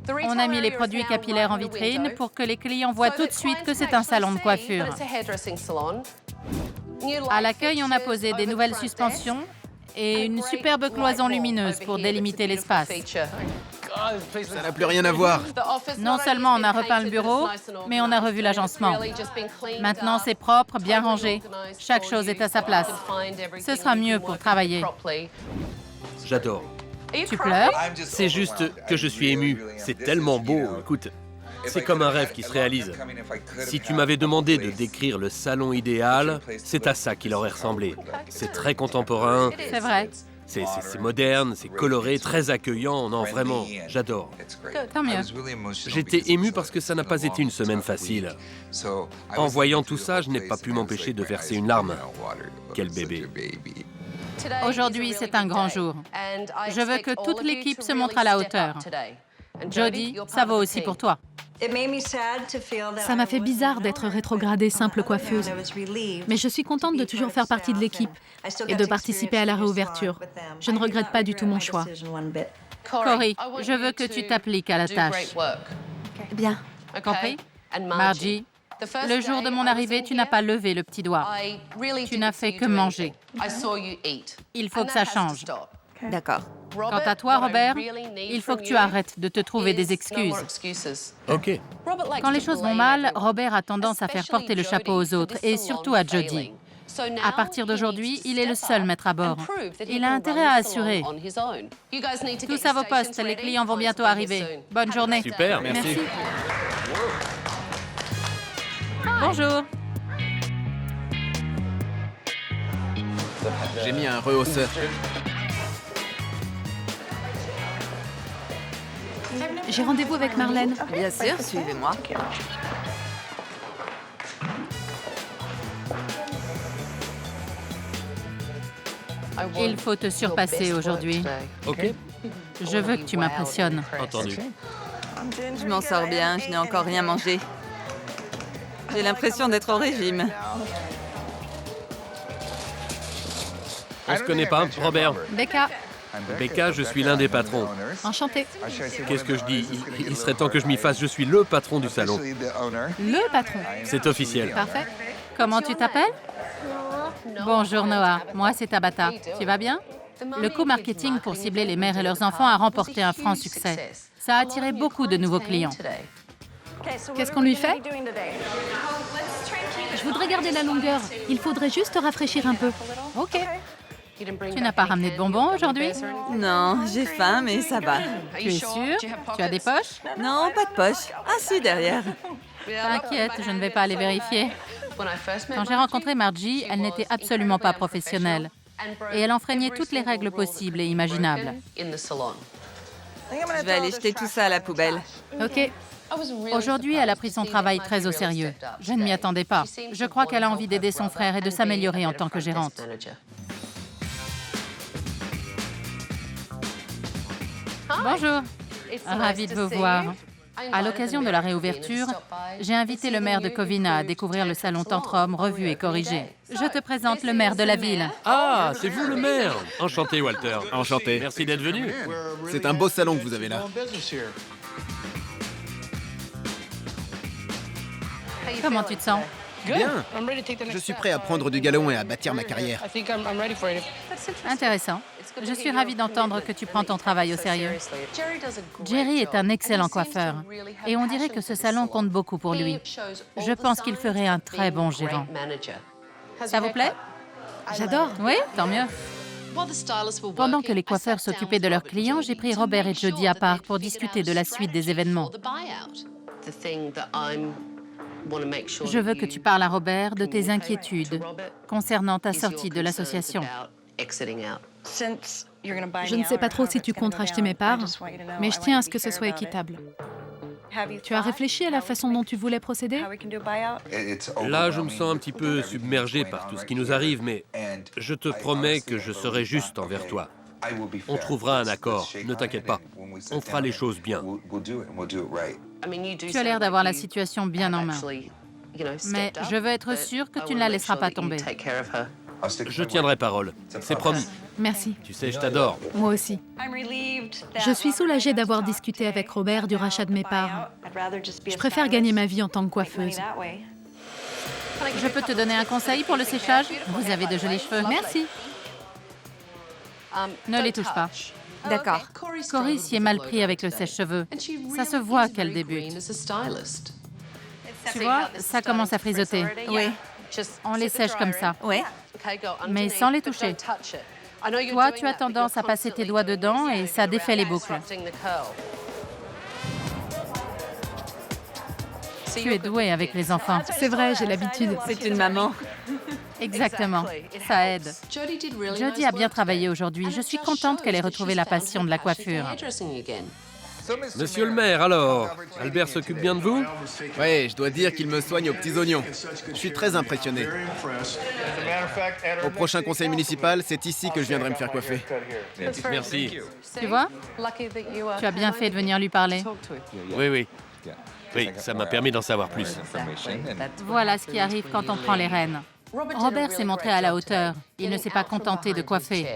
On a mis les produits capillaires en vitrine pour que les clients voient tout de suite que c'est un salon de coiffure. À l'accueil, on a posé des nouvelles suspensions et une superbe cloison lumineuse pour délimiter l'espace. Ça n'a plus rien à voir. Non seulement on a repeint le bureau, mais on a revu l'agencement. Maintenant, c'est propre, bien rangé. Chaque chose est à sa place. Ce sera mieux pour travailler. J'adore. Tu pleures? C'est juste que je suis ému. C'est tellement beau. Écoute, c'est comme un rêve qui se réalise. Si tu m'avais demandé de décrire le salon idéal, c'est à ça qu'il aurait ressemblé. C'est très contemporain. C'est vrai. C'est moderne, c'est coloré, très accueillant. Non, vraiment, j'adore. Tant mieux. J'étais ému parce que ça n'a pas été une semaine facile. En voyant tout ça, je n'ai pas pu m'empêcher de verser une larme. Quel bébé. Aujourd'hui, c'est un grand jour. Je veux que toute l'équipe se montre à la hauteur. Jody, ça vaut aussi pour toi. Ça m'a fait bizarre d'être rétrogradée simple coiffeuse. Mais je suis contente de toujours faire partie de l'équipe et de participer à la réouverture. Je ne regrette pas du tout mon choix. Corey, je veux que tu t'appliques à la tâche. Bien. Compris? Margie, le jour de mon arrivée, tu n'as pas levé le petit doigt. Tu n'as fait que manger. Il faut que ça change. D'accord. Quant à toi, Robert, il faut que tu arrêtes de te trouver des excuses. Ok. Quand les choses vont mal, Robert a tendance à faire porter le chapeau aux autres, et surtout à Jody. À partir d'aujourd'hui, il est le seul maître à bord. Il a intérêt à assurer. Tous à vos postes, les clients vont bientôt arriver. Bonne journée. Super, merci. Bonjour. J'ai mis un rehausseur. J'ai rendez-vous avec Marlène. Bien sûr, suivez-moi. Il faut te surpasser aujourd'hui. Ok, Je veux que tu m'impressionnes. entendu. Je m'en sors bien, je n'ai encore rien mangé. J'ai l'impression d'être au régime. On se connaît pas, Robert? Becca, Becca, je suis l'un des patrons. enchantée. Qu'est-ce que je dis? Il serait temps que je m'y fasse. Je suis le patron du salon. Le patron. C'est officiel. Parfait. Comment tu t'appelles? Bonjour Noah, moi c'est Tabata. Tu vas bien? Le co-marketing pour cibler les mères et leurs enfants a remporté un franc succès. Ça a attiré beaucoup de nouveaux clients. Qu'est-ce qu'on lui fait? Je voudrais garder la longueur. Il faudrait juste rafraîchir un peu. OK. Tu n'as pas ramené de bonbons aujourd'hui? Non, j'ai faim, mais ça va. Tu es sûr? Tu as des poches? Non, pas de poche. Ah si, derrière. T'inquiète, je ne vais pas aller vérifier. Quand j'ai rencontré Margie, elle n'était absolument pas professionnelle. Et elle enfreignait toutes les règles possibles et imaginables. Je vais aller jeter tout ça à la poubelle. OK. Aujourd'hui, elle a pris son travail très au sérieux. Je ne m'y attendais pas. Je crois qu'elle a envie d'aider son frère et de s'améliorer en tant que gérante. Bonjour. Ravie de vous voir. À l'occasion de la réouverture, j'ai invité le maire de Covina à découvrir le salon Tantrum revu et corrigé. Je te présente le maire de la ville. Ah, c'est vous le maire. Enchanté, Walter. Enchanté. Merci d'être venu. C'est un beau salon que vous avez là. Comment tu te sens? Bien. Je suis prêt à prendre du galon et à bâtir ma carrière. Intéressant. Je suis ravie d'entendre que tu prends ton travail au sérieux. Jerry est un excellent coiffeur et on dirait que ce salon compte beaucoup pour lui. Je pense qu'il ferait un très bon gérant. Ça vous plaît? J'adore. Oui, tant mieux. Pendant que les coiffeurs s'occupaient de leurs clients, j'ai pris Robert et Jody à part pour discuter de la suite des événements. Je veux que tu parles à Robert de tes inquiétudes concernant ta sortie de l'association. Je ne sais pas trop si tu comptes racheter mes parts, mais je tiens à ce que ce soit équitable. Tu as réfléchi à la façon dont tu voulais procéder? Là, je me sens un petit peu submergé par tout ce qui nous arrive, mais je te promets que je serai juste envers toi. On trouvera un accord, ne t'inquiète pas. On fera les choses bien. Tu as l'air d'avoir la situation bien en main. Mais je veux être sûre que tu ne la laisseras pas tomber. Je tiendrai parole, c'est promis. Merci. Tu sais, je t'adore. Moi aussi. Je suis soulagée d'avoir discuté avec Robert du rachat de mes parts. Je préfère gagner ma vie en tant que coiffeuse. Je peux te donner un conseil pour le séchage? Vous avez de jolis cheveux. Merci. Ne les touche pas. D'accord. Cory s'y est mal pris avec le sèche-cheveux. Ça se voit qu'elle débute. Tu vois, ça commence à frisoter. Oui. On les sèche comme ça, Ouais. mais sans les toucher. Toi, tu as tendance à passer tes doigts dedans et ça défait les boucles. Tu es douée avec les enfants. C'est vrai, j'ai l'habitude. C'est une maman. Exactement, ça aide. Jodie a bien travaillé aujourd'hui. Je suis contente qu'elle ait retrouvé la passion de la coiffure. Monsieur le maire, alors, Albert s'occupe bien de vous? Ouais, je dois dire qu'il me soigne aux petits oignons. Je suis très impressionné. Au prochain conseil municipal, c'est ici que je viendrai me faire coiffer. Merci. Tu vois? Tu as bien fait de venir lui parler. Oui. Oui, ça m'a permis d'en savoir plus. Voilà ce qui arrive quand on prend les rênes. Robert s'est montré à la hauteur. Il ne s'est pas contenté de coiffer.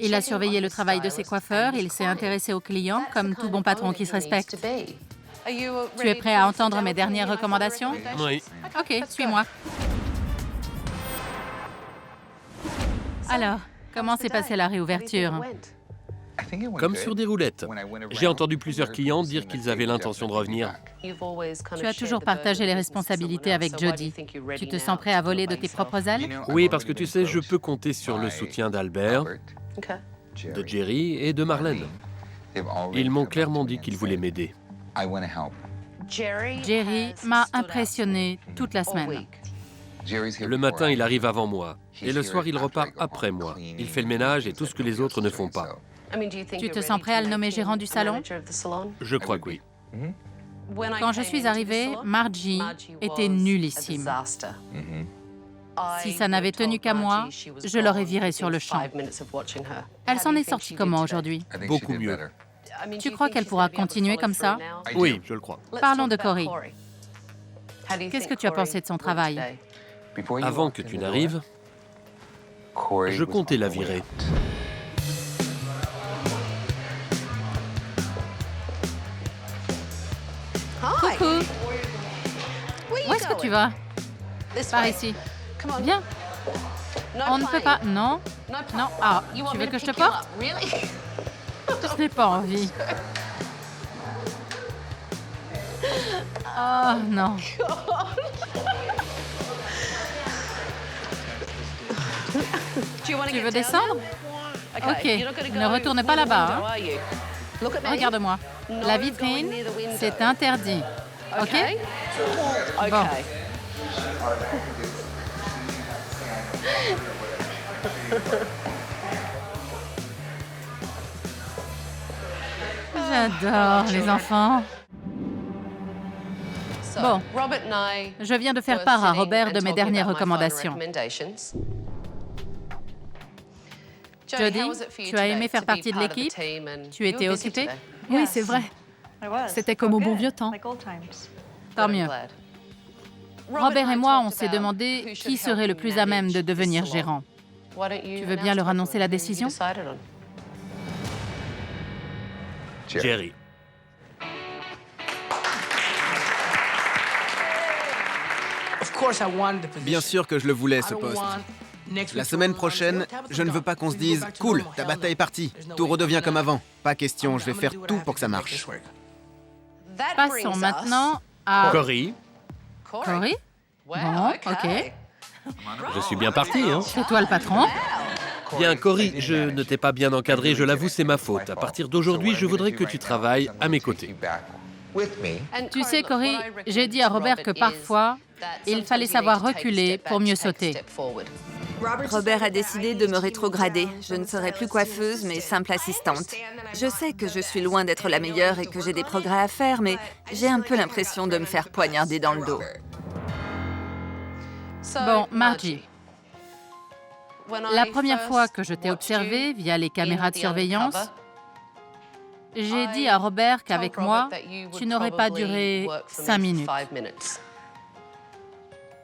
Il a surveillé le travail de ses coiffeurs, il s'est intéressé aux clients, comme tout bon patron qui se respecte. Tu es prêt à entendre mes dernières recommandations? Oui. OK, suis-moi. Alors, comment s'est passée la réouverture? Comme sur des roulettes. J'ai entendu plusieurs clients dire qu'ils avaient l'intention de revenir. Tu as toujours partagé les responsabilités avec Jodie. Tu te sens prêt à voler de tes propres ailes? Oui, parce que tu sais, je peux compter sur le soutien d'Albert, de Jerry et de Marlène. Ils m'ont clairement dit qu'ils voulaient m'aider. Jerry m'a impressionné toute la semaine. Le matin, il arrive avant moi. Et le soir, il repart après moi. Il fait le ménage et tout ce que les autres ne font pas. Tu te sens prêt à le nommer gérant du salon? Je crois que oui. Quand je suis arrivée, Margie était nullissime. Si ça n'avait tenu qu'à moi, je l'aurais virée sur le champ. Elle s'en est sortie comment aujourd'hui? Beaucoup mieux. Tu crois qu'elle pourra continuer comme ça? Oui, je le crois. Parlons de Cory. Qu'est-ce que tu as pensé de son travail? Avant que tu n'arrives, je comptais la virer. Coucou. Où est-ce que tu vas? Par ici. Viens. On ne peut pas... Non. Non. Ah, tu veux que je te porte? Je n'ai pas envie. Oh, non. Tu veux descendre? Ok, ne retourne pas là-bas. Hein? Regarde-moi. La vitrine, c'est interdit. Ok? Bon. J'adore les enfants. Bon, je viens de faire part à Robert de mes dernières recommandations. Jodie, tu as aimé faire partie de l'équipe? Tu étais occupée? Oui, c'est vrai. C'était comme au bon vieux temps. Tant mieux. Robert et moi, on s'est demandé qui serait le plus à même de devenir gérant. Tu veux bien leur annoncer la décision? Jerry. Bien sûr que je le voulais, ce poste. La semaine prochaine, je ne veux pas qu'on se dise « Cool, Tabata est partie, tout redevient comme avant ». Pas question, je vais faire tout pour que ça marche. Passons maintenant à... Cory, Cory? Bon, ok. je suis bien parti, hein? C'est toi le patron? Bien, Cory, je ne t'ai pas bien encadré, je l'avoue, c'est ma faute. À partir d'aujourd'hui, je voudrais que tu travailles à mes côtés. Tu sais, Cory, j'ai dit à Robert que parfois, il fallait savoir reculer pour mieux sauter. Robert a décidé de me rétrograder. Je ne serai plus coiffeuse, mais simple assistante. Je sais que je suis loin d'être la meilleure et que j'ai des progrès à faire, mais j'ai un peu l'impression de me faire poignarder dans le dos. Bon, Margie, la première fois que je t'ai observée via les caméras de surveillance, j'ai dit à Robert qu'avec moi, tu n'aurais pas duré 5 minutes.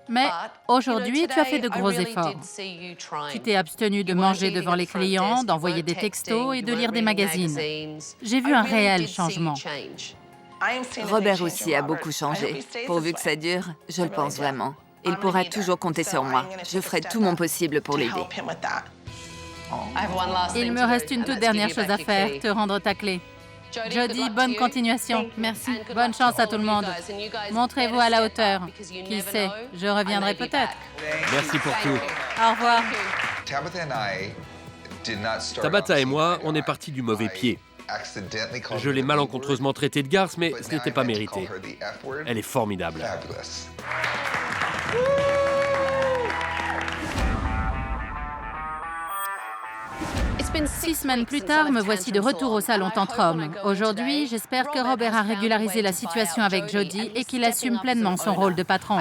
Mais aujourd'hui, tu as fait de gros efforts. Tu t'es abstenu de manger devant les clients, d'envoyer des textos et de lire des magazines. J'ai vu un réel changement. Robert aussi a beaucoup changé. Pourvu que ça dure, je le pense vraiment. Il pourra toujours compter sur moi. Je ferai tout mon possible pour l'aider. Il me reste une toute dernière chose à faire, te rendre ta clé. Jody, bonne continuation. Merci. Bonne chance à tout le monde. Montrez-vous à la hauteur. Qui sait, je reviendrai peut-être. Merci pour tout. Au revoir. Tabata et moi, on est partis du mauvais pied. Je l'ai malencontreusement traitée de garce, mais ce n'était pas mérité. Elle est formidable. 6 semaines plus tard, me voici de retour au salon Tantrum. Aujourd'hui, j'espère que Robert a régularisé la situation avec Jody et qu'il assume pleinement son rôle de patron.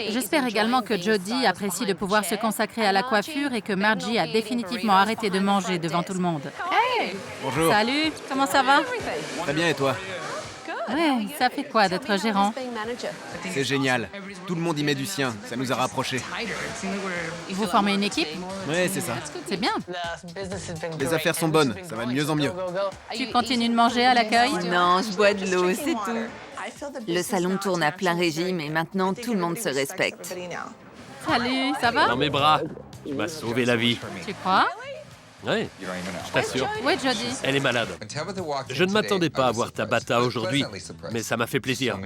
J'espère également que Jody apprécie de pouvoir se consacrer à la coiffure et que Margie a définitivement arrêté de manger devant tout le monde. Hey! Bonjour. Salut, comment ça va? Très bien, et toi? Ouais, ça fait quoi d'être gérant? C'est génial. Tout le monde y met du sien. Ça nous a rapprochés. Vous formez une équipe? Ouais, c'est ça. C'est bien. Les affaires sont bonnes. Ça va de mieux en mieux. Tu continues de manger à l'accueil? Non, je bois de l'eau, c'est tout. Le salon tourne à plein régime et maintenant tout le monde se respecte. Salut, ça va? Dans mes bras. Tu m'as sauvé la vie. Tu crois? Oui, je t'assure. Oui, Jody. Elle est malade. Je ne m'attendais pas à voir Tabata aujourd'hui, mais ça m'a fait plaisir.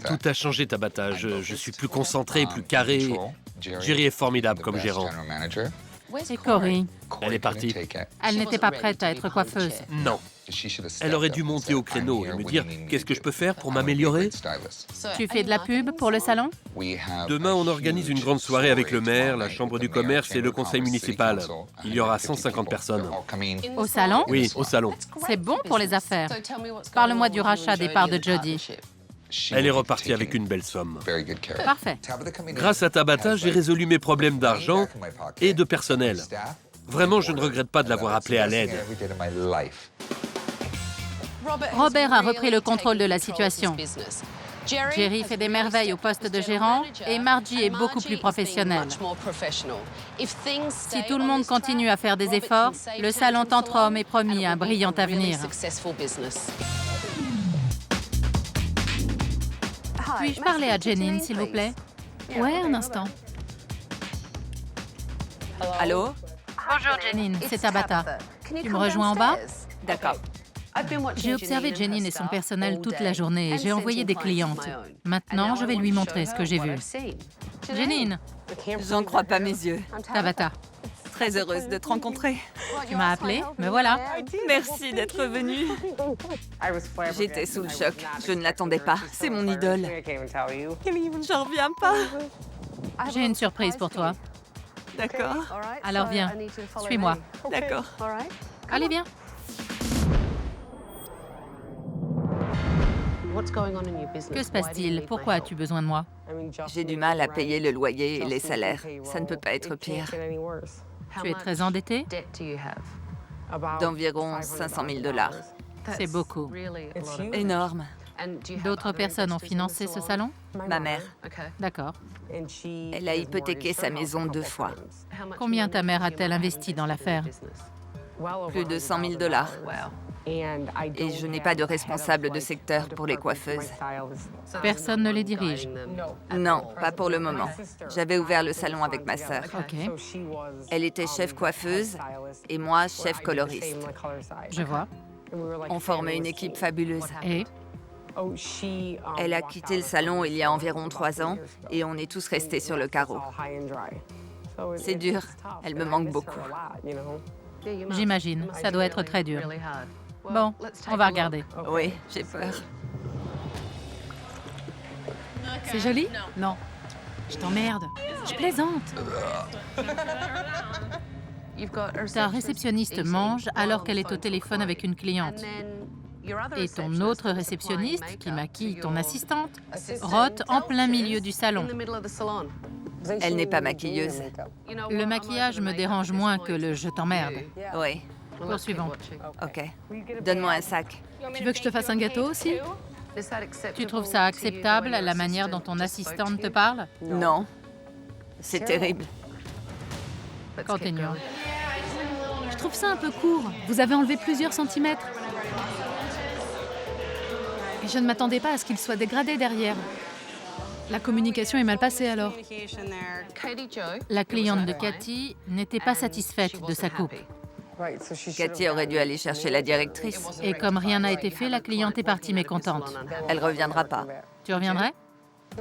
Tout a changé, Tabata. Je suis plus concentré, plus carré. Jerry est formidable comme gérant. Et Corey? Elle est partie. Elle n'était pas prête à être coiffeuse. Non. Elle aurait dû monter au créneau et me dire « Qu'est-ce que je peux faire pour m'améliorer ?» Tu fais de la pub pour le salon? Demain, on organise une grande soirée avec le maire, la chambre du commerce et le conseil municipal. Il y aura 150 personnes. Au salon? Oui, au salon. C'est bon pour les affaires. Parle-moi du rachat des parts de Jody. Elle est repartie avec une belle somme. Parfait. Grâce à Tabata, j'ai résolu mes problèmes d'argent et de personnel. Vraiment, je ne regrette pas de l'avoir appelé à l'aide. Robert a repris le contrôle de la situation. Jerry fait des merveilles au poste de gérant et Margie est beaucoup plus professionnelle. Si tout le monde continue à faire des efforts, le salon Tantrum est promis un brillant avenir. Puis-je parler à Janine, s'il vous plaît? Ouais, un instant. Allô? Bonjour, Janine, c'est Tabata. Tu me rejoins en bas? D'accord. J'ai observé Janine et son personnel toute la journée et j'ai envoyé des clientes. Maintenant, je vais lui montrer ce que j'ai vu. Janine, J'en crois pas mes yeux. Tabata, Très heureuse de te rencontrer. tu m'as appelé, me voilà. Merci d'être venue. J'étais sous le choc. Je ne l'attendais pas. C'est mon idole. J'en reviens pas. J'ai une surprise pour toi. D'accord. Alors viens, suis-moi. D'accord. Allez, viens. Que se passe-t-il? Pourquoi as-tu besoin de moi? J'ai du mal à payer le loyer et les salaires. Ça ne peut pas être pire. Tu es très endetté? D'environ 500 000 $. C'est beaucoup. Énorme. D'autres personnes ont financé ce salon? Ma mère. D'accord. Elle a hypothéqué sa maison 2 fois. Combien ta mère a-t-elle investi dans l'affaire? Plus de 100 000 $. Et je n'ai pas de responsable de secteur pour les coiffeuses. Personne ne les dirige. Non, pas pour le moment. J'avais ouvert le salon avec ma sœur. OK, Elle était chef coiffeuse et moi, chef coloriste. je vois. On formait une équipe fabuleuse. Et? Elle a quitté le salon il y a environ 3 ans et on est tous restés sur le carreau. C'est dur. Elle me manque beaucoup. J'imagine, ça doit être très dur. Bon, on va regarder. Oui, j'ai peur. C'est joli? Non. Je t'emmerde. Je plaisante. Ta réceptionniste mange alors qu'elle est au téléphone avec une cliente. Et ton autre réceptionniste, qui maquille ton assistante, rote en plein milieu du salon. Elle n'est pas maquilleuse. Le maquillage me dérange moins que le « je t'emmerde Oui. ». Poursuivons. OK. Donne-moi un sac. Tu veux que je te fasse un gâteau aussi? Tu trouves ça acceptable, la manière dont ton assistante te parle? Non. C'est terrible. Continuons. Je trouve ça un peu court. Vous avez enlevé plusieurs centimètres. Et je ne m'attendais pas à ce qu'il soit dégradé derrière. La communication est mal passée alors. La cliente de Cathy n'était pas satisfaite de sa coupe. Cathy aurait dû aller chercher la directrice. Et comme rien n'a été fait, la cliente est partie mécontente. Elle reviendra pas. Tu reviendrais?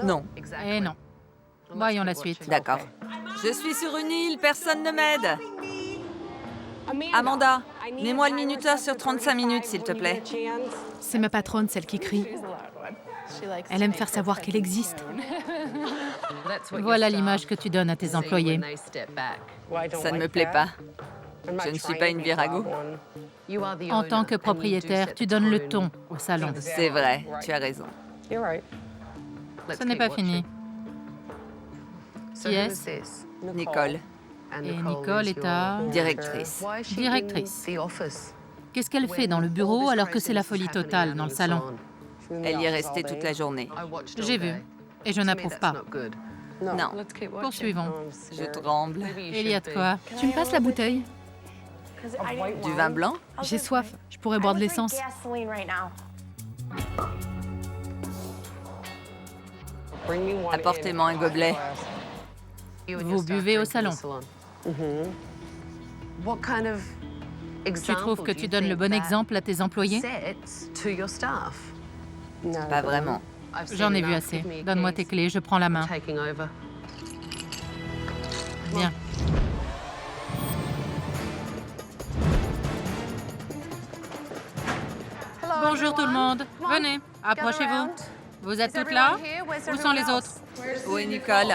Non. Eh non. Voyons la suite. D'accord. Je suis sur une île, personne ne m'aide. Amanda, mets-moi le minuteur sur 35 minutes, s'il te plaît. C'est ma patronne, celle qui crie. Elle aime faire savoir qu'elle existe. Voilà l'image que tu donnes à tes employés. Ça ne me plaît pas. Je ne suis pas une virago. En tant que propriétaire, tu donnes le ton au salon. C'est vrai, tu as raison. Ce n'est pas fini. Qui est-ce? Nicole, Et Nicole est ta directrice. directrice. Qu'est-ce qu'elle fait dans le bureau alors que c'est la folie totale dans le salon? Elle y est restée toute la journée. J'ai vu. Et je n'approuve pas. Non, Poursuivons. je tremble. Il y a de quoi? Tu me passes la bouteille? Du vin blanc? J'ai soif. Je pourrais boire de l'essence. Apportez-moi un gobelet. Vous buvez au salon. Tu trouves que tu donnes le bon exemple à tes employés? Pas vraiment. J'en ai vu assez. Donne-moi tes clés, je prends la main. Bien. Bonjour tout le monde. Venez, approchez-vous. Vous êtes toutes là? Où sont les autres? Où est Nicole?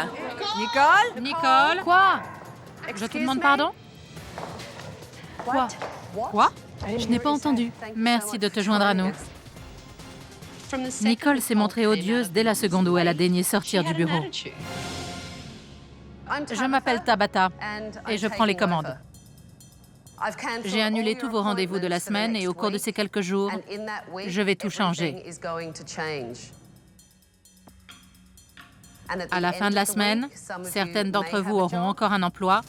Nicole? Nicole? Quoi? Je te demande pardon? Quoi? Quoi? Je n'ai pas entendu. Merci de te joindre à nous. Nicole s'est montrée odieuse dès la seconde où elle a daigné sortir du bureau. Je m'appelle Tabata et je prends les commandes. J'ai annulé tous vos rendez-vous de la semaine et au cours de ces quelques jours, je vais tout changer. À la fin de la semaine, certaines d'entre vous auront encore un emploi,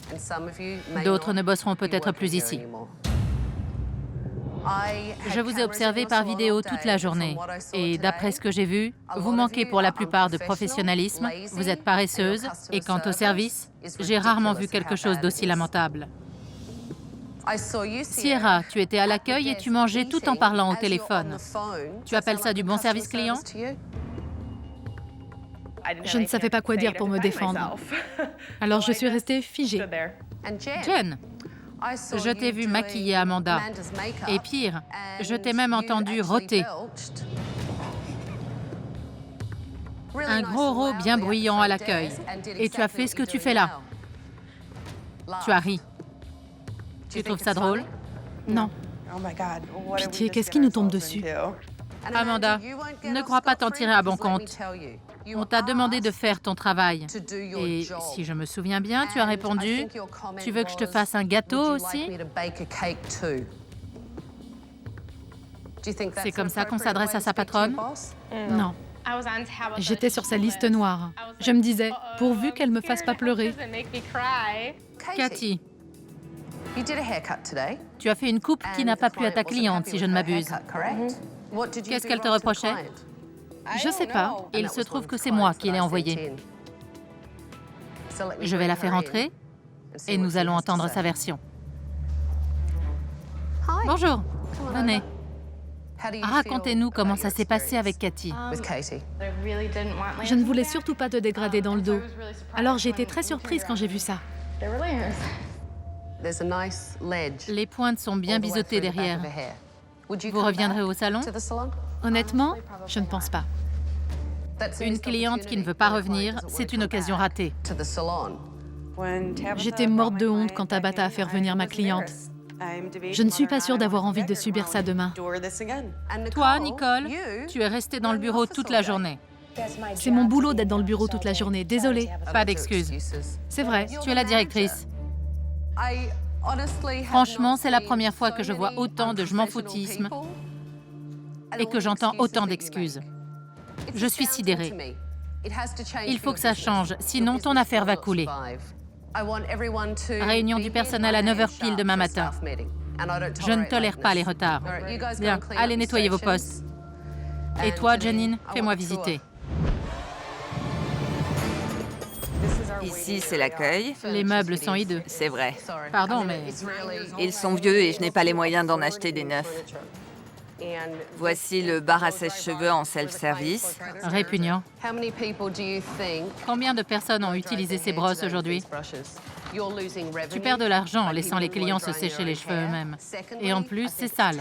d'autres ne bosseront peut-être plus ici. Je vous ai observé par vidéo toute la journée et d'après ce que j'ai vu, vous manquez pour la plupart de professionnalisme, vous êtes paresseuse et quant au service, j'ai rarement vu quelque chose d'aussi lamentable. Sierra, tu étais à l'accueil et tu mangeais tout en parlant au téléphone. Tu appelles ça du bon service client? Je ne savais pas quoi dire pour me défendre. Alors je suis restée figée. Jen, je t'ai vu maquiller Amanda. Et pire, je t'ai même entendu rôter. Un gros rot bien bruyant à l'accueil. Et tu as fait ce que tu fais là. Tu as ri. Tu trouves ça drôle? Non. Pitié, qu'est-ce qui nous tombe dessus? Amanda, ne crois pas t'en tirer à bon compte. On t'a demandé de faire ton travail. Et si je me souviens bien, tu as répondu, « Tu veux que je te fasse un gâteau aussi ?» C'est comme ça qu'on s'adresse à sa patronne? Non. J'étais sur sa liste noire. Je me disais, pourvu qu'elle me fasse pas pleurer. Cathy, tu as fait une coupe qui n'a pas plu à ta cliente, si je ne m'abuse. Qu'est-ce qu'elle te reprochait? Je sais pas. Il se trouve que c'est moi qui l'ai envoyée. Je vais la faire entrer et nous allons entendre sa version. Bonjour, venez. Racontez-nous comment ça s'est passé avec Cathy. Je ne voulais surtout pas te dégrader dans le dos. Alors j'ai été très surprise quand j'ai vu ça. Les pointes sont bien biseautées derrière. Vous reviendrez au salon? Honnêtement, je ne pense pas. Une cliente qui ne veut pas revenir, c'est une occasion ratée. J'étais morte de honte quand Tabata a fait revenir ma cliente. Je ne suis pas sûre d'avoir envie de subir ça demain. Toi, Nicole, tu es restée dans le bureau toute la journée. C'est mon boulot d'être dans le bureau toute la journée. Désolée. Pas d'excuses. C'est vrai. Tu es la directrice. Franchement, c'est la première fois que je vois autant de je m'en foutisme et que j'entends autant d'excuses. Je suis sidérée. Il faut que ça change, sinon ton affaire va couler. Réunion du personnel à 9h pile demain matin. Je ne tolère pas les retards. Bien, allez nettoyer vos postes. Et toi, Janine, fais-moi visiter. Ici, c'est l'accueil. Les meubles sont hideux. C'est vrai. Pardon, mais Ils sont vieux et je n'ai pas les moyens d'en acheter des neufs. Voici le bar à sèche-cheveux en self-service. répugnant. Combien de personnes ont utilisé ces brosses aujourd'hui? Tu perds de l'argent en laissant les clients se sécher les cheveux eux-mêmes. Et en plus, c'est sale.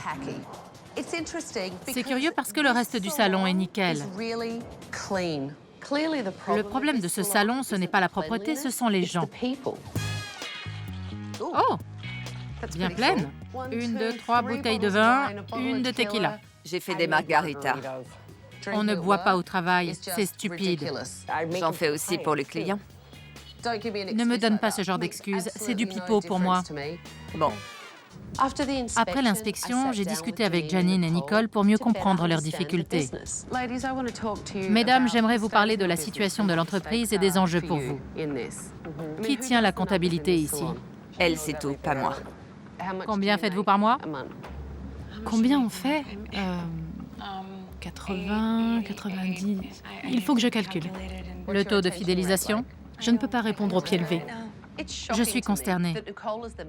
C'est curieux parce que le reste du salon est nickel. Le problème de ce salon, ce n'est pas la propreté, ce sont les gens. Oh! Bien pleine. 1, 2, 3 bouteilles de vin, une de tequila. J'ai fait des margaritas. On ne boit pas au travail, c'est stupide. J'en fais aussi pour les clients. Ne me donne pas ce genre d'excuses, c'est du pipeau pour moi. Bon, Après l'inspection, j'ai discuté avec Janine et Nicole pour mieux comprendre leurs difficultés. Mesdames, j'aimerais vous parler de la situation de l'entreprise et des enjeux pour vous. Qui tient la comptabilité ici? elle, c'est tout, pas moi. Combien faites-vous par mois? Combien on fait 80, 90... Il faut que je calcule. Le taux de fidélisation? Je ne peux pas répondre au pied levé. Je suis consternée.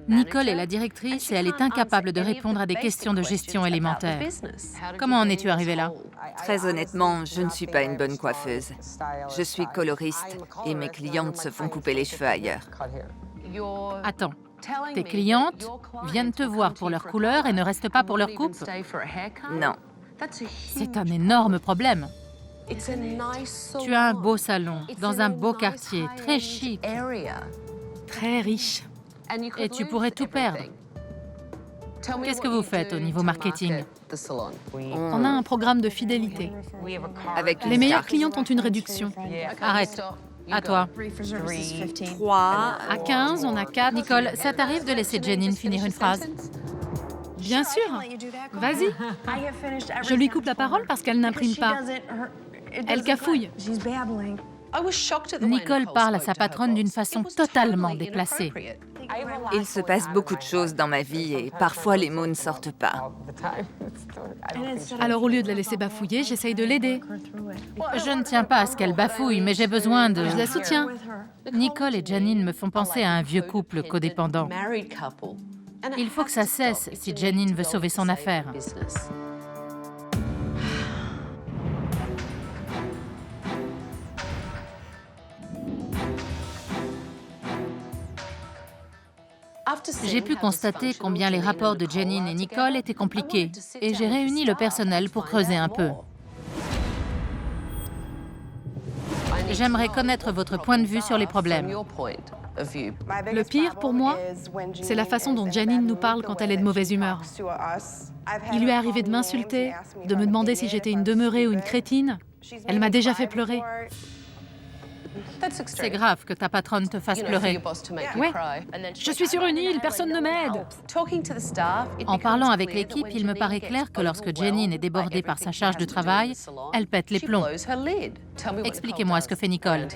Nicole est la directrice et elle est incapable de répondre à des questions de gestion élémentaires. Comment en es-tu arrivée là? Très honnêtement, je ne suis pas une bonne coiffeuse. Je suis coloriste et mes clientes se font couper les cheveux ailleurs. Attends, tes clientes viennent te voir pour leur couleur et ne restent pas pour leur coupe? Non, C'est un énorme problème. Tu as un beau salon, dans un beau quartier, très chic, Très riche. et tu pourrais tout perdre. Qu'est-ce que vous faites au niveau marketing? On a un programme de fidélité. avec Les meilleures clientes ont une réduction. Arrête. À toi. 3. À 15, on a 4. Nicole, ça t'arrive de laisser Janine finir une phrase? Bien sûr. Vas-y. Je lui coupe la parole parce qu'elle n'imprime pas. Elle cafouille. Nicole parle à sa patronne d'une façon totalement déplacée. Il se passe beaucoup de choses dans ma vie et parfois les mots ne sortent pas. Alors au lieu de la laisser bafouiller, j'essaye de l'aider. Je ne tiens pas à ce qu'elle bafouille, mais j'ai besoin de... Je la soutiens. Nicole et Janine me font penser à un vieux couple codépendant. Il faut que ça cesse si Janine veut sauver son affaire. J'ai pu constater combien les rapports de Janine et Nicole étaient compliqués et j'ai réuni le personnel pour creuser un peu. J'aimerais connaître votre point de vue sur les problèmes. Le pire pour moi, c'est la façon dont Janine nous parle quand elle est de mauvaise humeur. Il lui est arrivé de m'insulter, de me demander si j'étais une demeurée ou une crétine. Elle m'a déjà fait pleurer. C'est grave que ta patronne te fasse pleurer. Ouais. Je suis sur une île, personne ne m'aide. En parlant avec l'équipe, il me paraît clair que lorsque Janine est débordée par sa charge de travail, elle pète les plombs. Expliquez-moi ce que fait Nicole.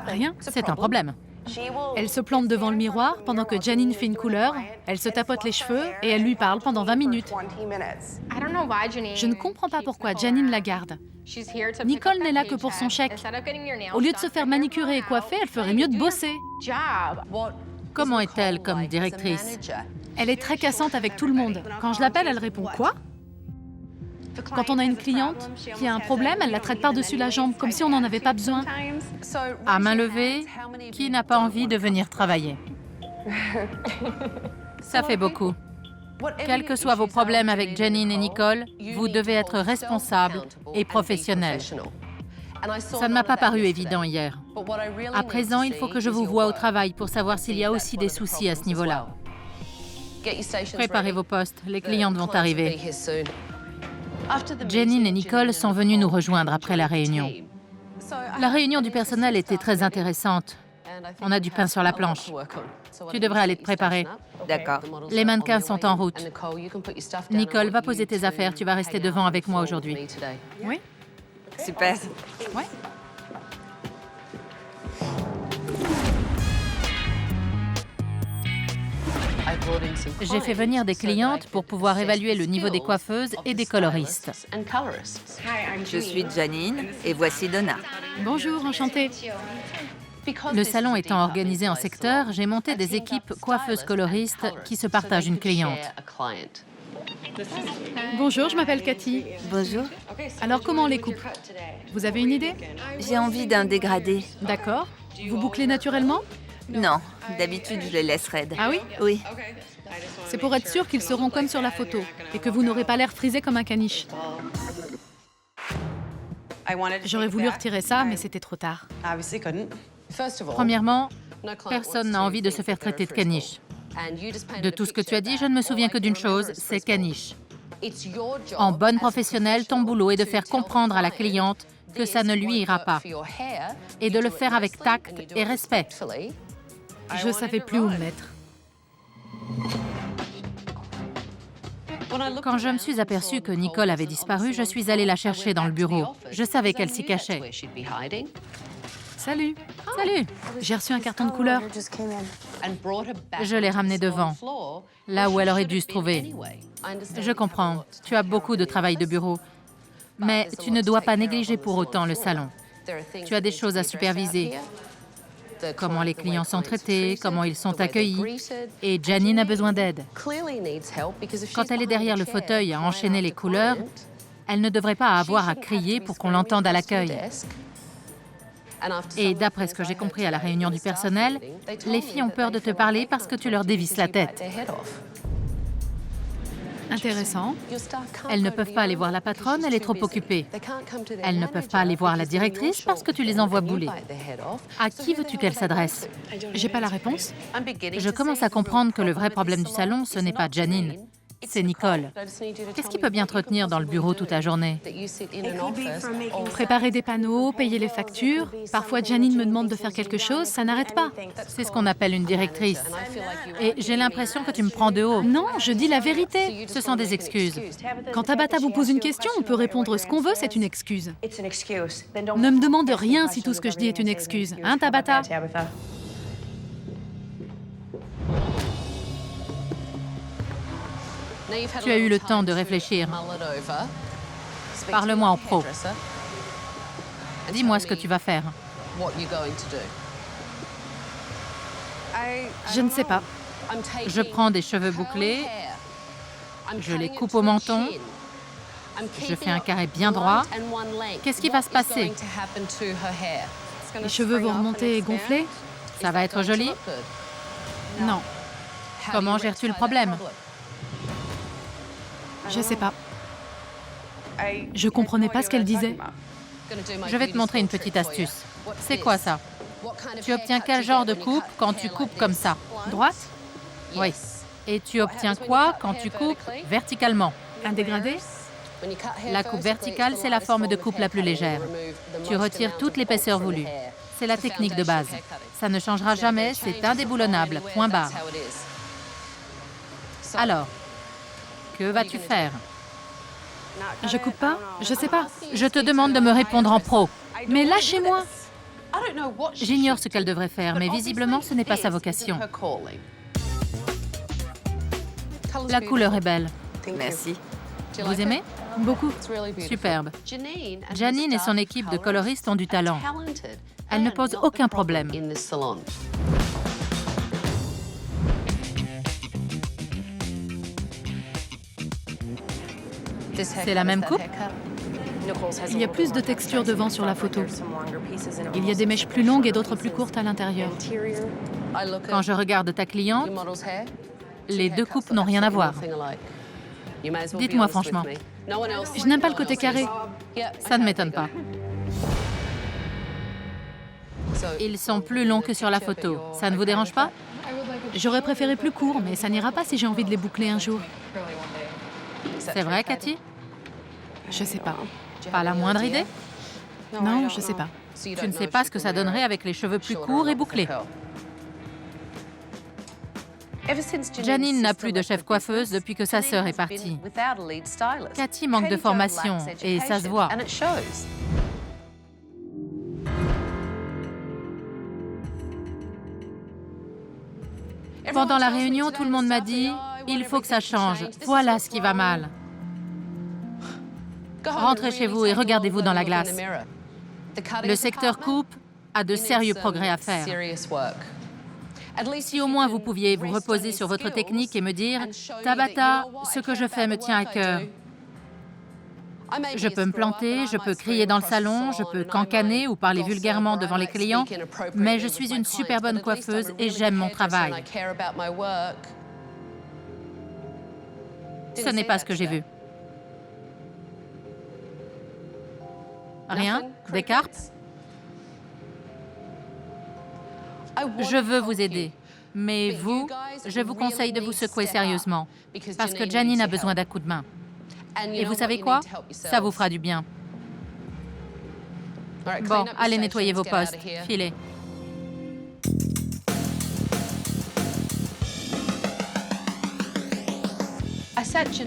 Rien. C'est un problème. Elle se plante devant le miroir pendant que Janine fait une couleur, elle se tapote les cheveux et elle lui parle pendant 20 minutes. Je ne comprends pas pourquoi Janine la garde. Nicole n'est là que pour son chèque. Au lieu de se faire manicurer et coiffer, elle ferait mieux de bosser. Comment est-elle comme directrice? Elle est très cassante avec tout le monde. Quand je l'appelle, elle répond « Quoi ?» Quand on a une cliente qui a un problème, elle la traite par-dessus la jambe, comme si on n'en avait pas besoin. À main levée, qui n'a pas envie de venir travailler? Ça fait beaucoup. Quels que soient vos problèmes avec Janine et Nicole, vous devez être responsables et professionnels. Ça ne m'a pas paru évident hier. À présent, il faut que je vous voie au travail pour savoir s'il y a aussi des soucis à ce niveau-là. Préparez vos postes, les clientes vont arriver. Janine et Nicole sont venues nous rejoindre après la réunion. La réunion du personnel était très intéressante. On a du pain sur la planche. Tu devrais aller te préparer. D'accord. Les mannequins sont en route. Nicole, va poser tes affaires. Tu vas rester devant avec moi aujourd'hui. Oui? Super. Ouais. J'ai fait venir des clientes pour pouvoir évaluer le niveau des coiffeuses et des coloristes. Je suis Janine et voici Donna. Bonjour, enchantée. Le salon étant organisé en secteur, j'ai monté des équipes coiffeuses-coloristes qui se partagent une cliente. Bonjour, je m'appelle Cathy. Bonjour. Alors, comment on les coupe? Vous avez une idée? J'ai envie d'un dégradé. D'accord. Vous bouclez naturellement? Non, d'habitude je les laisse raides. Ah oui? Oui. C'est pour être sûr qu'ils seront comme sur la photo et que vous n'aurez pas l'air frisé comme un caniche. J'aurais voulu retirer ça, mais c'était trop tard. Premièrement, personne n'a envie de se faire traiter de caniche. De tout ce que tu as dit, je ne me souviens que d'une chose, c'est caniche. En bonne professionnelle, ton boulot est de faire comprendre à la cliente que ça ne lui ira pas et de le faire avec tact et respect. Je ne savais plus où me mettre. Quand je me suis aperçue que Nicole avait disparu, je suis allée la chercher dans le bureau. Je savais qu'elle s'y cachait. Salut. Salut! J'ai reçu un carton de couleur. Je l'ai ramenée devant, là où elle aurait dû se trouver. Je comprends, tu as beaucoup de travail de bureau, mais tu ne dois pas négliger pour autant le salon. Tu as des choses à superviser. Comment les clients sont traités, comment ils sont accueillis. Et Janine a besoin d'aide. Quand elle est derrière le fauteuil à enchaîner les couleurs, elle ne devrait pas avoir à crier pour qu'on l'entende à l'accueil. Et d'après ce que j'ai compris à la réunion du personnel, les filles ont peur de te parler parce que tu leur dévisses la tête. Intéressant. Elles ne peuvent pas aller voir la patronne, elle est trop occupée. Elles ne peuvent pas aller voir la directrice parce que tu les envoies bouler. À qui veux-tu qu'elles s'adressent? J'ai pas la réponse. Je commence à comprendre que le vrai problème du salon, ce n'est pas Janine, c'est Nicole. Qu'est-ce qui peut bien te retenir dans le bureau toute la journée? Préparer des panneaux, payer les factures. Parfois, Janine me demande de faire quelque chose, ça n'arrête pas. C'est ce qu'on appelle une directrice. Et j'ai l'impression que tu me prends de haut. Non, je dis la vérité. Ce sont des excuses. Quand Tabata vous pose une question, on peut répondre ce qu'on veut, c'est une excuse. Ne me demande rien si tout ce que je dis est une excuse. Hein, Tabata? Tu as eu le temps de réfléchir. Parle-moi en pro. Dis-moi ce que tu vas faire. Je ne sais pas. Je prends des cheveux bouclés, je les coupe au menton, je fais un carré bien droit. Qu'est-ce qui va se passer? Les cheveux vont remonter et gonfler? Ça va être joli? Non, Comment gères-tu le problème? je sais pas. Je comprenais pas ce qu'elle disait. Je vais te montrer une petite astuce. C'est quoi ça? Tu obtiens quel genre de coupe quand tu coupes comme ça? Droite? Oui. Et tu obtiens quoi quand tu coupes verticalement? Un dégradé? La coupe verticale, c'est la forme de coupe la plus légère. Tu retires toute l'épaisseur voulue. C'est la technique de base. Ça ne changera jamais, c'est indéboulonnable, point barre. Alors, que vas-tu faire? Je coupe pas? Je sais pas. Je te demande de me répondre en pro. Mais lâchez-moi! J'ignore ce qu'elle devrait faire, mais visiblement, ce n'est pas sa vocation. La couleur est belle. Merci. Vous aimez? Beaucoup. Superbe. Janine et son équipe de coloristes ont du talent. Elle ne pose aucun problème. C'est la même coupe? Il y a plus de texture devant sur la photo. Il y a des mèches plus longues et d'autres plus courtes à l'intérieur. Quand je regarde ta cliente, les deux coupes n'ont rien à voir. Dites-moi franchement. Je n'aime pas le côté carré. Ça ne m'étonne pas. Ils sont plus longs que sur la photo. Ça ne vous dérange pas? J'aurais préféré plus court, mais ça n'ira pas si j'ai envie de les boucler un jour. C'est vrai, Cathy? Je sais pas. Pas la moindre idée? Non, je sais pas. Tu ne sais pas ce que ça donnerait avec les cheveux plus courts et bouclés. Janine n'a plus de chef coiffeuse depuis que sa sœur est partie. Cathy manque de formation et ça se voit. Pendant la réunion, tout le monde m'a dit « Il faut que ça change. Voilà ce qui va mal. » Rentrez chez vous et regardez-vous dans la glace. Le secteur coupe a de sérieux progrès à faire. Si au moins vous pouviez vous reposer sur votre technique et me dire « Tabata, ce que je fais me tient à cœur. Je peux me planter, je peux crier dans le salon, je peux cancaner ou parler vulgairement devant les clients, mais je suis une super bonne coiffeuse et j'aime mon travail. » Ce n'est pas ce que j'ai vu. Rien? Des carpes? Je veux vous aider. Mais vous, je vous conseille de vous secouer sérieusement, parce que Janine a besoin d'un coup de main. Et vous savez quoi? Ça vous fera du bien. Bon, allez nettoyer vos postes. Filez.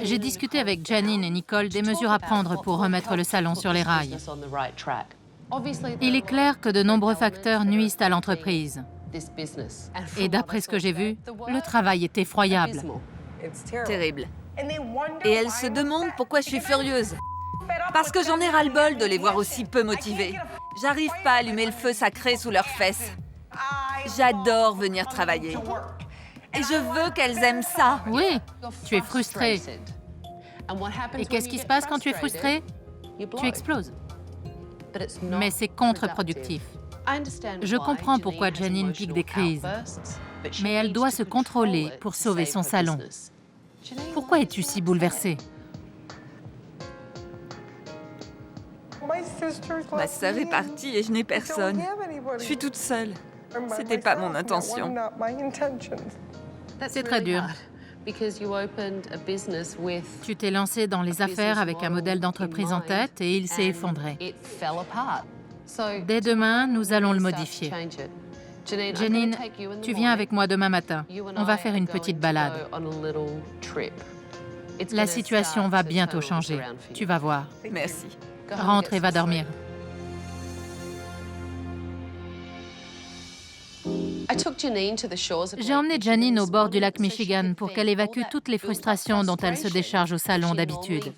J'ai discuté avec Janine et Nicole des mesures à prendre pour remettre le salon sur les rails. Il est clair que de nombreux facteurs nuisent à l'entreprise. Et d'après ce que j'ai vu, le travail est effroyable. Terrible. Et elles se demandent pourquoi je suis furieuse. Parce que j'en ai ras-le-bol de les voir aussi peu motivées. J'arrive pas à allumer le feu sacré sous leurs fesses. J'adore venir travailler. Et je veux qu'elles aiment ça. Oui, tu es frustrée. Et qu'est-ce qui se passe quand tu es frustrée? Tu exploses. Mais c'est contre-productif. Je comprends pourquoi Janine pique des crises, mais elle doit se contrôler pour sauver son salon. Pourquoi es-tu si bouleversée? Ma sœur est partie et je n'ai personne. Je suis toute seule. C'était pas mon intention. C'est très dur. Tu t'es lancée dans les affaires avec un modèle d'entreprise en tête et il s'est effondré. Dès demain, nous allons le modifier. Janine, tu viens avec moi demain matin. On va faire une petite balade. La situation va bientôt changer. Tu vas voir. Merci. Rentre et va dormir. J'ai emmené Janine au bord du lac Michigan pour qu'elle évacue toutes les frustrations dont elle se décharge au salon d'habitude.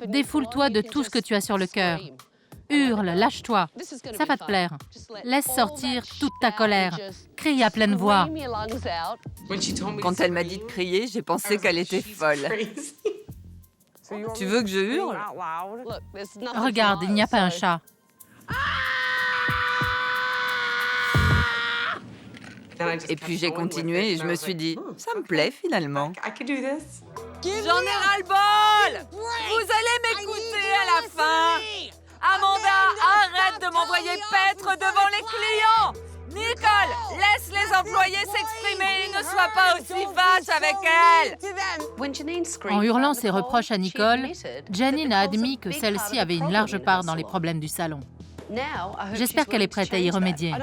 Défoule-toi de tout ce que tu as sur le cœur. Hurle, lâche-toi. Ça va te plaire. Laisse sortir toute ta colère. Crie à pleine voix. Quand elle m'a dit de crier, j'ai pensé qu'elle était folle. Tu veux que je hurle? Regarde, il n'y a pas un chat. Et puis j'ai continué et je me suis dit, ça me plaît finalement. J'en ai ras-le-bol! Vous allez m'écouter à la fin! Amanda, arrête de m'envoyer paître devant les clients! Nicole, laisse les employés s'exprimer et ne sois pas aussi vache avec elles! En hurlant ses reproches à Nicole, Janine a admis que celle-ci avait une large part dans les problèmes du salon. J'espère qu'elle est prête à y remédier.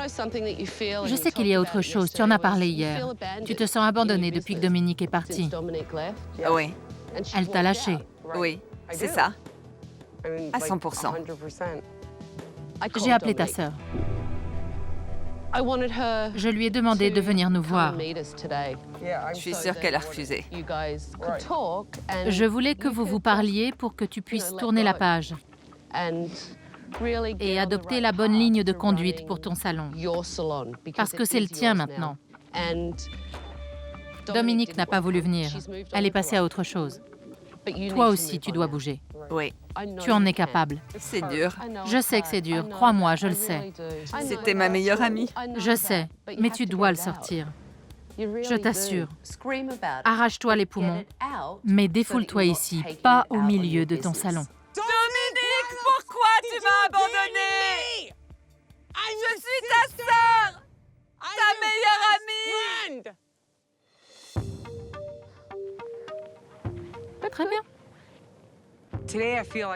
Je sais qu'il y a autre chose, tu en as parlé hier. Tu te sens abandonnée depuis que Dominique est parti. Oui. Elle t'a lâché. Oui, c'est ça. À 100%. J'ai appelé ta sœur. Je lui ai demandé de venir nous voir. Je suis sûre qu'elle a refusé. Je voulais que vous vous parliez pour que tu puisses tourner la page et adopter la bonne ligne de conduite pour ton salon. Parce que c'est le tien maintenant. Dominique n'a pas voulu venir. Elle est passée à autre chose. Toi aussi, tu dois bouger. Oui. Tu en es capable. C'est dur. Je sais que c'est dur. Crois-moi, je le sais. C'était ma meilleure amie. Je sais, mais tu dois le sortir. Je t'assure. Arrache-toi les poumons, mais défoule-toi ici, pas au milieu de ton salon. Dominique, pourquoi tu m'as abandonnée? Très très bien.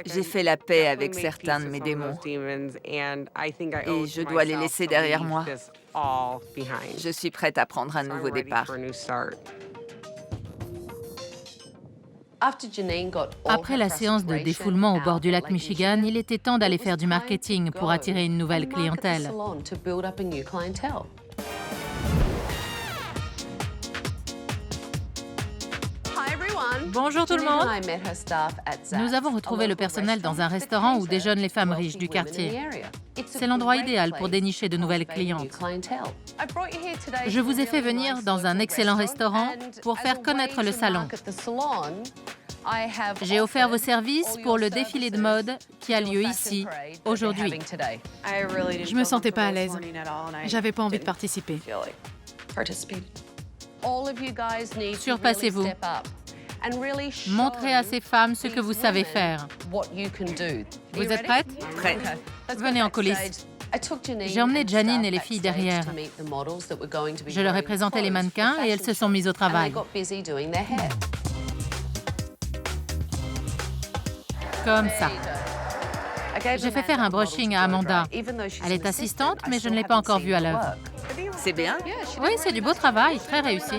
J'ai fait la paix avec certains de mes démons et je dois les laisser derrière moi. Je suis prête à prendre un nouveau départ. Après la séance de défoulement au bord du lac Michigan, il était temps d'aller faire du marketing pour attirer une nouvelle clientèle. Bonjour tout le monde. Nous avons retrouvé le personnel dans un restaurant où déjeunent les femmes riches du quartier. C'est l'endroit idéal pour dénicher de nouvelles clientes. Je vous ai fait venir dans un excellent restaurant pour faire connaître le salon. J'ai offert vos services pour le défilé de mode qui a lieu ici, aujourd'hui. Je me sentais pas à l'aise. J'avais pas envie de participer. Surpassez-vous. Montrez à ces femmes ce que vous savez faire. Vous êtes prêtes? Prête. Venez en coulisses. J'ai emmené Janine et les filles derrière. Je leur ai présenté les mannequins et elles se sont mises au travail. Comme ça. J'ai fait faire un brushing à Amanda. Elle est assistante, mais je ne l'ai pas encore vue à l'œuvre. C'est bien? Oui, c'est du beau travail, très réussi.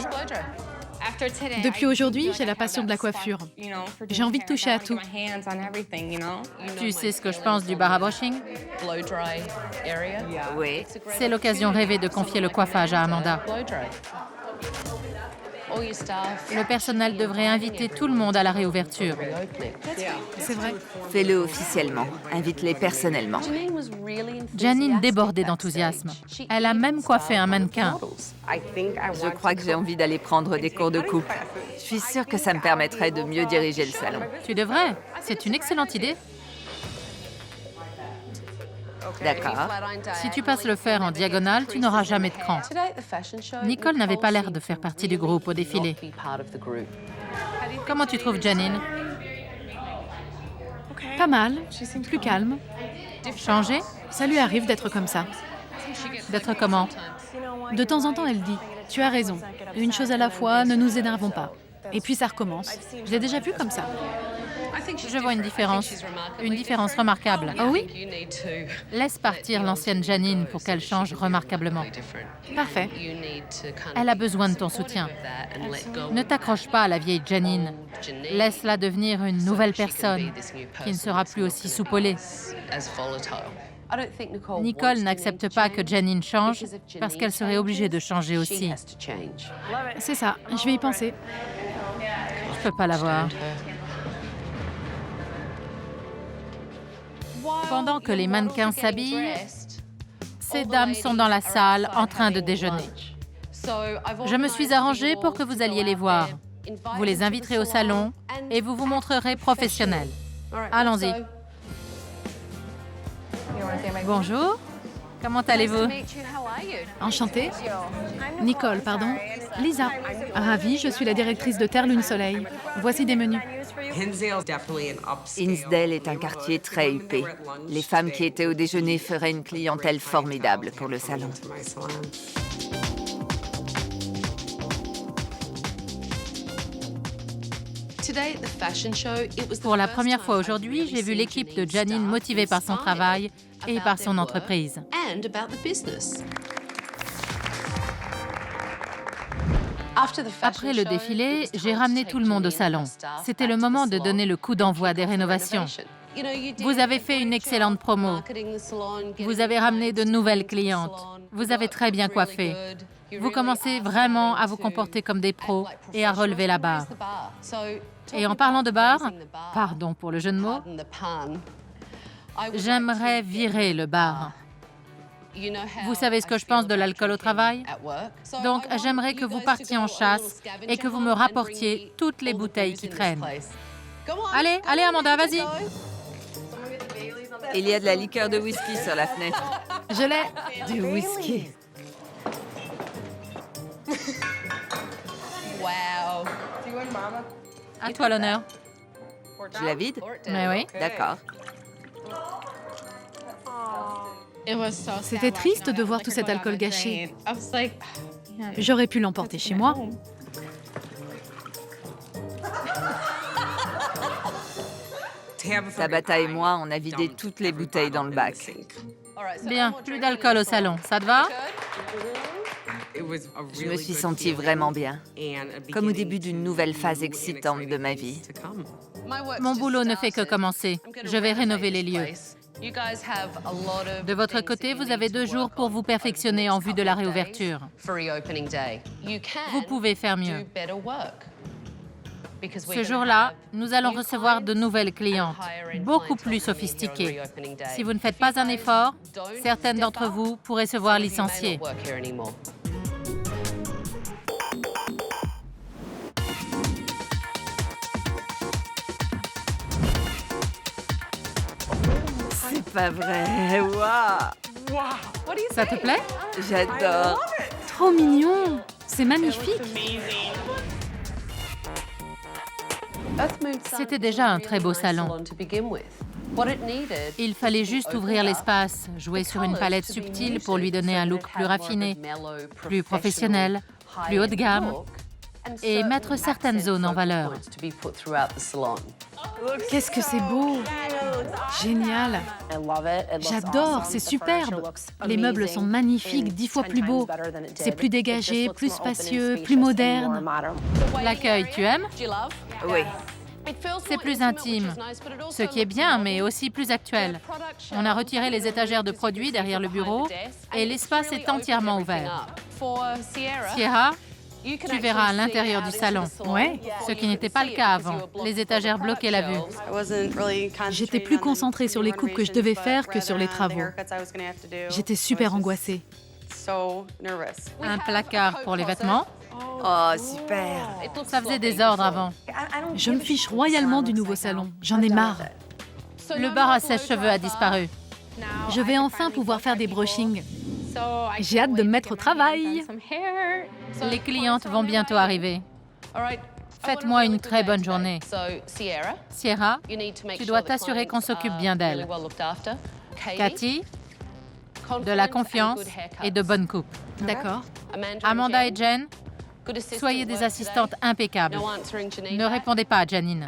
Depuis aujourd'hui, j'ai la passion de la coiffure. J'ai envie de toucher à tout. Tu sais ce que je pense du bar à brushing? Oui. C'est l'occasion rêvée de confier le coiffage à Amanda. Le personnel devrait inviter tout le monde à la réouverture. C'est vrai. Fais-le officiellement. Invite-les personnellement. Janine débordait d'enthousiasme. Elle a même coiffé un mannequin. Je crois que j'ai envie d'aller prendre des cours de coupe. Je suis sûre que ça me permettrait de mieux diriger le salon. Tu devrais. C'est une excellente idée. D'accord. Si tu passes le fer en diagonale, tu n'auras jamais de cran. Nicole n'avait pas l'air de faire partie du groupe au défilé. Comment tu trouves Janine? Pas mal. Plus calme. Changée? Ça lui arrive d'être comme ça. D'être comment? De temps en temps, elle dit « Tu as raison. Une chose à la fois, ne nous énervons pas. » Et puis ça recommence. Je l'ai déjà vu comme ça. Je vois une différence remarquable. Oh oui? Laisse partir l'ancienne Janine pour qu'elle change remarquablement. Parfait. Elle a besoin de ton soutien. Ne t'accroche pas à la vieille Janine. Laisse-la devenir une nouvelle personne qui ne sera plus aussi soupolée. Nicole n'accepte pas que Janine change parce qu'elle serait obligée de changer aussi. C'est ça. Je vais y penser. Je peux pas la voir. Pendant que les mannequins s'habillent, ces dames sont dans la salle en train de déjeuner. Je me suis arrangée pour que vous alliez les voir. Vous les inviterez au salon et vous vous montrerez professionnels. Allons-y. Bonjour. Comment allez-vous? Enchantée. Nicole, pardon. Lisa. Ravie, je suis la directrice de Terre Lune Soleil. Voici des menus. Hinsdale est un quartier très huppé. Les femmes qui étaient au déjeuner feraient une clientèle formidable pour le salon. Pour la première fois aujourd'hui, j'ai vu l'équipe de Janine motivée par son travail et par son entreprise. Après le défilé, j'ai ramené tout le monde au salon. C'était le moment de donner le coup d'envoi des rénovations. Vous avez fait une excellente promo. Vous avez ramené de nouvelles clientes. Vous avez très bien coiffé. Vous commencez vraiment à vous comporter comme des pros et à relever la barre. Et en parlant de bar, pardon pour le jeu de mots, j'aimerais virer le bar. Vous savez ce que je pense de l'alcool au travail? Donc, j'aimerais que vous partiez en chasse et que vous me rapportiez toutes les bouteilles qui traînent. Allez, allez Amanda, vas-y! Il y a de la liqueur de whisky sur la fenêtre. Je l'ai. Du whisky. À toi l'honneur. Je la vide? Mais oui. D'accord. C'était triste de voir tout cet alcool gâché. J'aurais pu l'emporter chez moi. Tabata et moi, on a vidé toutes les bouteilles dans le bac. Bien, plus d'alcool au salon, ça te va? Je me suis sentie vraiment bien, comme au début d'une nouvelle phase excitante de ma vie. Mon boulot ne fait que commencer. Je vais rénover les lieux. De votre côté, vous avez 2 jours pour vous perfectionner en vue de la réouverture. Vous pouvez faire mieux. Ce jour-là, nous allons recevoir de nouvelles clientes, beaucoup plus sophistiquées. Si vous ne faites pas un effort, certaines d'entre vous pourraient se voir licenciées. C'est pas vrai, waouh! Ça te plaît? J'adore. Trop mignon. C'est magnifique. C'était déjà un très beau salon. Il fallait juste ouvrir l'espace, jouer sur une palette subtile pour lui donner un look plus raffiné, plus professionnel, plus haut de gamme, et mettre certaines zones en valeur. Qu'est-ce que c'est beau. Génial. J'adore, c'est superbe. Les meubles sont magnifiques, 10 fois plus beaux. C'est plus dégagé, plus spacieux, plus moderne. L'accueil, tu aimes? Oui. C'est plus intime, ce qui est bien, mais aussi plus actuel. On a retiré les étagères de produits derrière le bureau et l'espace est entièrement ouvert. Sierra, tu verras à l'intérieur du salon. Ouais. Ce qui n'était pas le cas avant. Les étagères bloquaient la vue. J'étais plus concentrée sur les coupes que je devais faire que sur les travaux. J'étais super angoissée. Un placard pour les vêtements. Oh, super. Ça faisait des ordres avant. Je me fiche royalement du nouveau salon. J'en ai marre. Le bar à sèche-cheveux a disparu. Je vais enfin pouvoir faire des brushings. J'ai hâte de me mettre au travail. Les clientes vont bientôt arriver. Faites-moi une très bonne journée. Sierra, tu dois t'assurer qu'on s'occupe bien d'elle. Cathy, de la confiance et de bonnes coupes. D'accord. Amanda et Jen, soyez des assistantes impeccables. Ne répondez pas à Janine.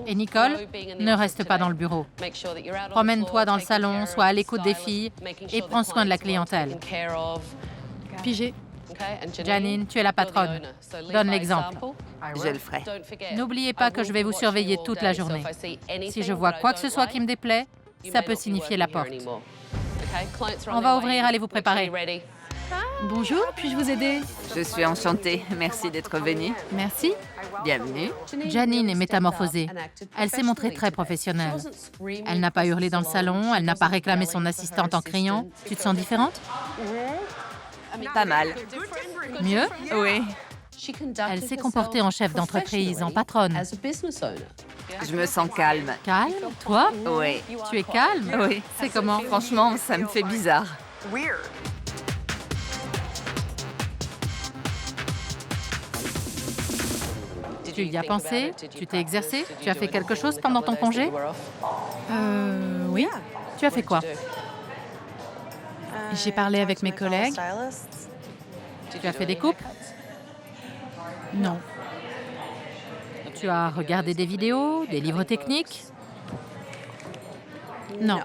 Et Nicole, ne reste pas dans le bureau. Promène-toi dans le salon, sois à l'écoute des filles et prends soin de la clientèle. Pigé. Janine, tu es la patronne. Donne l'exemple. Je le ferai. N'oubliez pas que je vais vous surveiller toute la journée. Si je vois quoi que ce soit qui me déplaît, ça peut signifier la porte. On va ouvrir, allez vous préparer. Bonjour, puis-je vous aider? Je suis enchantée. Merci d'être venue. Merci. Bienvenue. Janine est métamorphosée. Elle s'est montrée très professionnelle. Elle n'a pas hurlé dans le salon, elle n'a pas réclamé son assistante en criant. Tu te sens différente? Pas mal. Mieux? Oui. Elle s'est comportée en chef d'entreprise, en patronne. Je me sens calme. Calme? Toi? Oui. Tu es calme? Oui. C'est comment? Franchement, ça me fait bizarre. Tu y as pensé? Tu t'es exercé? Tu as fait quelque chose pendant ton congé? Oui. Tu as fait quoi? J'ai parlé avec mes collègues. Tu as fait des coupes? Non. Tu as regardé des vidéos, des livres techniques? Non.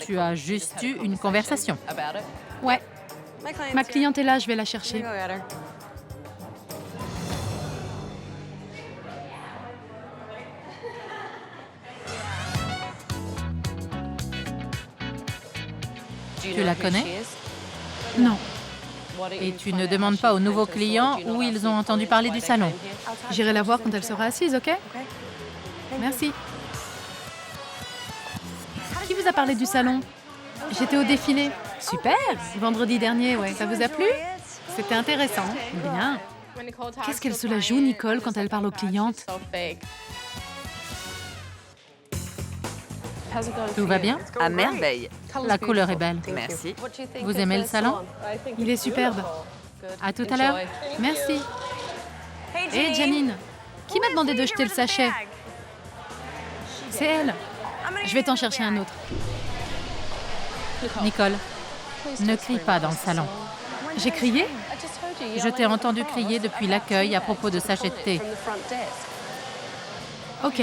Tu as juste eu une conversation? Ouais. Ma cliente est là, je vais la chercher. Tu la connais? Non. Et tu ne demandes pas aux nouveaux clients où ils ont entendu parler du salon? J'irai la voir quand elle sera assise, OK? Merci. Qui vous a parlé du salon? J'étais au défilé. Super! Vendredi dernier, ouais. Ça vous a plu? C'était intéressant. Bien. Qu'est-ce qu'elle se la joue, Nicole, quand elle parle aux clientes? Tout va bien? À merveille. La couleur est belle. Merci. Vous aimez le salon? Il est superbe. À tout à l'heure. Merci. Hé, Janine, qui m'a demandé de jeter le sachet? C'est elle. Je vais t'en chercher un autre. Nicole, ne crie pas dans le salon. J'ai crié? Je t'ai entendu crier depuis l'accueil à propos de sachets de thé. Ok,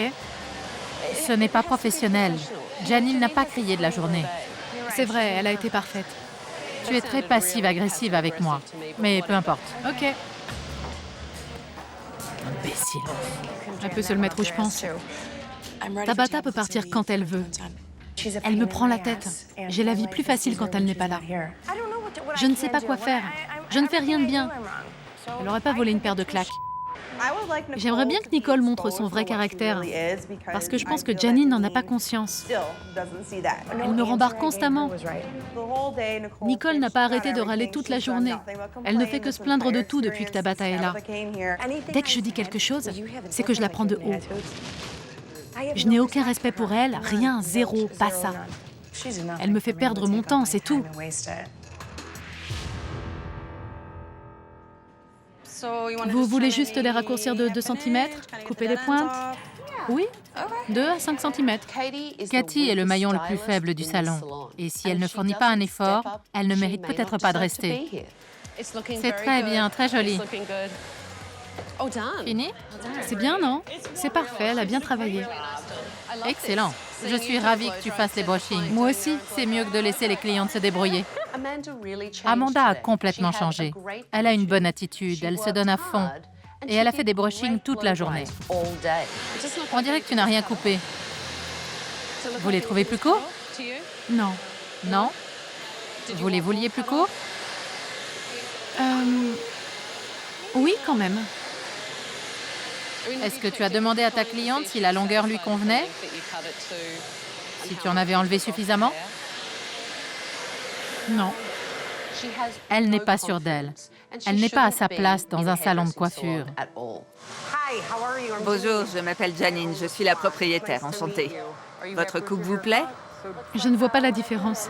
Ce n'est pas professionnel. Janine n'a pas crié de la journée. c'est vrai, elle a été parfaite. Tu es très passive-agressive avec moi. Mais peu importe. Ok, Imbécile. elle peut se le mettre où je pense. Tabata peut partir quand elle veut. Elle me prend la tête. J'ai la vie plus facile quand elle n'est pas là. Je ne sais pas quoi faire. Je ne fais rien de bien. Elle n'aurait pas volé une paire de claques. J'aimerais bien que Nicole montre son vrai caractère, parce que je pense que Janine n'en a pas conscience. Elle me rembarre constamment. Nicole n'a pas arrêté de râler toute la journée. Elle ne fait que se plaindre de tout depuis que Tabata est là. Dès que je dis quelque chose, c'est que je la prends de haut. Je n'ai aucun respect pour elle, rien, zéro, pas ça. Elle me fait perdre mon temps, c'est tout. Vous voulez juste les raccourcir de 2 cm, couper les pointes? Oui, 2 à 5 cm. Cathy est le maillon le plus faible du salon. Et si elle ne fournit pas un effort, elle ne mérite peut-être pas de rester. C'est très bien, très joli. Fini? C'est bien, non? C'est parfait, elle a bien travaillé. Excellent. Je suis ravie que tu fasses les brushings. Moi aussi. C'est mieux que de laisser les clientes se débrouiller. Amanda a complètement changé. Elle a une bonne attitude, elle se donne à fond. Et elle a fait des brushings toute la journée. On dirait que tu n'as rien coupé. Vous les trouvez plus courts? Non. Non? Vous les vouliez plus courts? Oui, quand même. Est-ce que tu as demandé à ta cliente si la longueur lui convenait? Si tu en avais enlevé suffisamment? Non. Elle n'est pas sûre d'elle. Elle n'est pas à sa place dans un salon de coiffure. Bonjour, je m'appelle Janine, je suis la propriétaire, enchantée. Votre coupe vous plaît? Je ne vois pas la différence.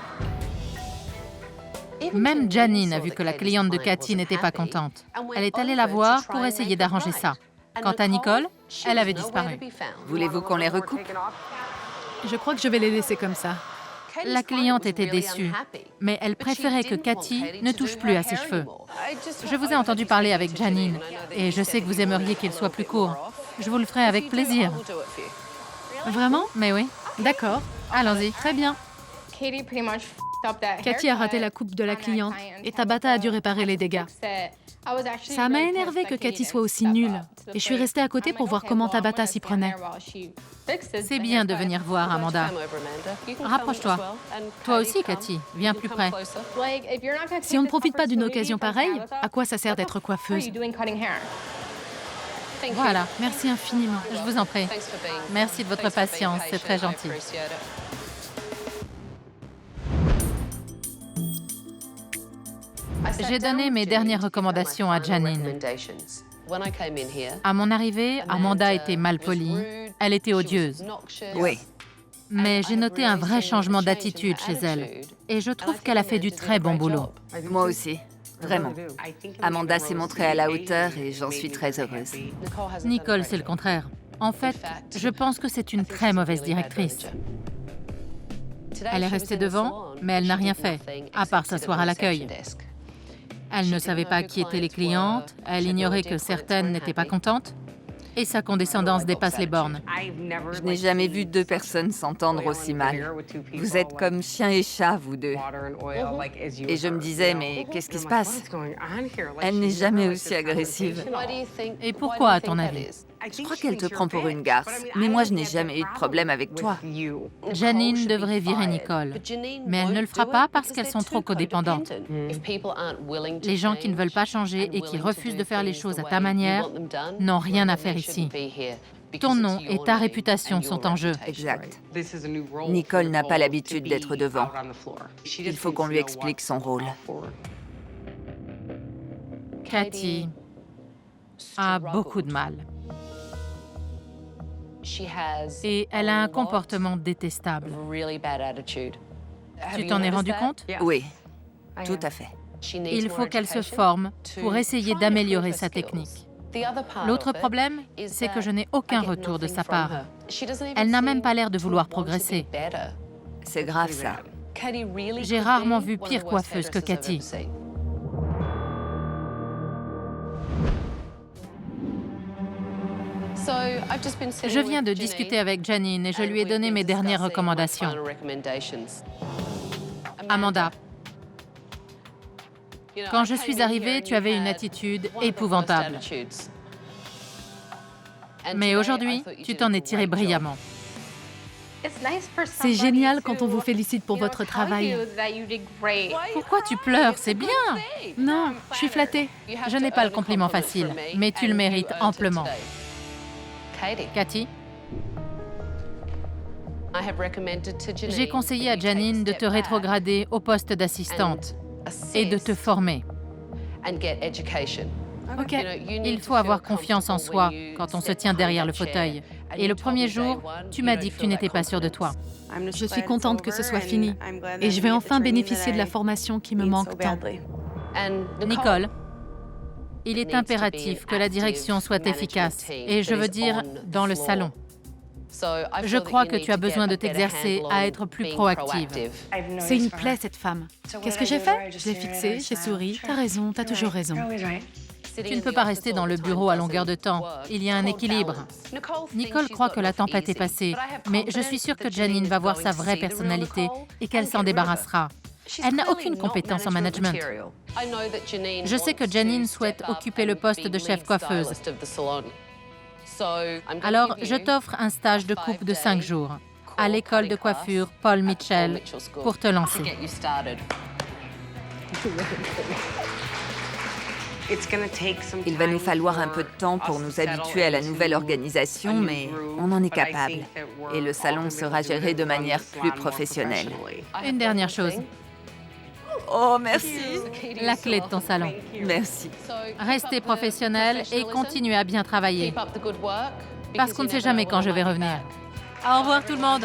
Même Janine a vu que la cliente de Cathy n'était pas contente. Elle est allée la voir pour essayer d'arranger ça. Quant à Nicole, elle avait disparu. Voulez-vous qu'on les recoupe? Je crois que je vais les laisser comme ça. La cliente était déçue, mais elle préférait que Cathy ne touche plus à ses cheveux. Je vous ai entendu parler avec Janine, et je sais que vous aimeriez qu'ils soient plus courts. Je vous le ferai avec plaisir. Vraiment? Mais oui. D'accord. Allons-y. Très bien. Cathy a raté la coupe de la cliente, et Tabata a dû réparer les dégâts. Ça m'a énervé que Cathy soit aussi nulle, et je suis restée à côté pour voir comment Tabata s'y prenait. C'est bien de venir voir, Amanda. Rapproche-toi. Toi aussi, Cathy. Viens plus près. Si on ne profite pas d'une occasion pareille, à quoi ça sert d'être coiffeuse? Voilà. Merci infiniment. Je vous en prie. Merci de votre patience. C'est très gentil. J'ai donné mes dernières recommandations à Janine. À mon arrivée, Amanda était malpolie, elle était odieuse. Oui. Mais j'ai noté un vrai changement d'attitude chez elle. Et je trouve qu'elle a fait du très bon boulot. Moi aussi, vraiment. Amanda s'est montrée à la hauteur et j'en suis très heureuse. Nicole, c'est le contraire. En fait, je pense que c'est une très mauvaise directrice. Elle est restée devant, mais elle n'a rien fait, à part s'asseoir à l'accueil. Elle ne savait pas qui étaient les clientes, elle ignorait que certaines n'étaient pas contentes, et sa condescendance dépasse les bornes. Je n'ai jamais vu 2 personnes s'entendre aussi mal. Vous êtes comme chien et chat, vous deux. Et je me disais, mais qu'est-ce qui se passe? Elle n'est jamais aussi agressive. Et pourquoi, à ton avis? Je crois qu'elle te prend pour une garce, mais moi je n'ai jamais eu de problème avec toi. Janine devrait virer Nicole, mais elle ne le fera pas parce qu'elles sont trop codépendantes. Les gens qui ne veulent pas changer et qui refusent de faire les choses à ta manière n'ont rien à faire ici. Ton nom et ta réputation sont en jeu. Exact. Nicole n'a pas l'habitude d'être devant. Il faut qu'on lui explique son rôle. Cathy a beaucoup de mal. Et elle a un comportement détestable. Tu t'en es rendu compte? Oui, tout à fait. Il faut qu'elle se forme pour essayer d'améliorer sa technique. L'autre problème, c'est que je n'ai aucun retour de sa part. Elle n'a même pas l'air de vouloir progresser. C'est grave, ça. J'ai rarement vu pire coiffeuse que Cathy. Je viens de discuter avec Janine et je lui ai donné mes dernières recommandations. Amanda, quand je suis arrivée, tu avais une attitude épouvantable. Mais aujourd'hui, tu t'en es tirée brillamment. C'est génial quand on vous félicite pour votre travail. Pourquoi tu pleures? C'est bien. Non, je suis flattée. Je n'ai pas le compliment facile, mais tu le mérites amplement. Cathy, j'ai conseillé à Janine de te rétrograder au poste d'assistante et de te former. Ok. Il faut avoir confiance en soi quand on se tient derrière le fauteuil. Et le premier jour, tu m'as dit que tu n'étais pas sûre de toi. Je suis contente que ce soit fini. Et je vais enfin bénéficier de la formation qui me manque tant. Nicole, il est impératif que la direction soit efficace. Et je veux dire, dans le salon. Je crois que tu as besoin de t'exercer à être plus proactive. C'est une plaie, cette femme. Qu'est-ce que j'ai fait? Je l'ai fixée, j'ai souri. T'as raison, t'as toujours raison. Tu ne peux pas rester dans le bureau à longueur de temps. Il y a un équilibre. Nicole croit que la tempête est passée, mais je suis sûre que Janine va voir sa vraie personnalité et qu'elle s'en débarrassera. Elle n'a aucune compétence en management. Je sais que Janine souhaite occuper le poste de chef coiffeuse. Alors, je t'offre un stage de coupe de 5 jours à l'école de coiffure Paul Mitchell pour te lancer. Il va nous falloir un peu de temps pour nous habituer à la nouvelle organisation, mais on en est capable. Et le salon sera géré de manière plus professionnelle. Une dernière chose, Oh, merci. la clé de ton salon. Merci. Restez professionnel et continuez à bien travailler. Parce qu'on ne sait jamais quand je vais revenir. Au revoir tout le monde.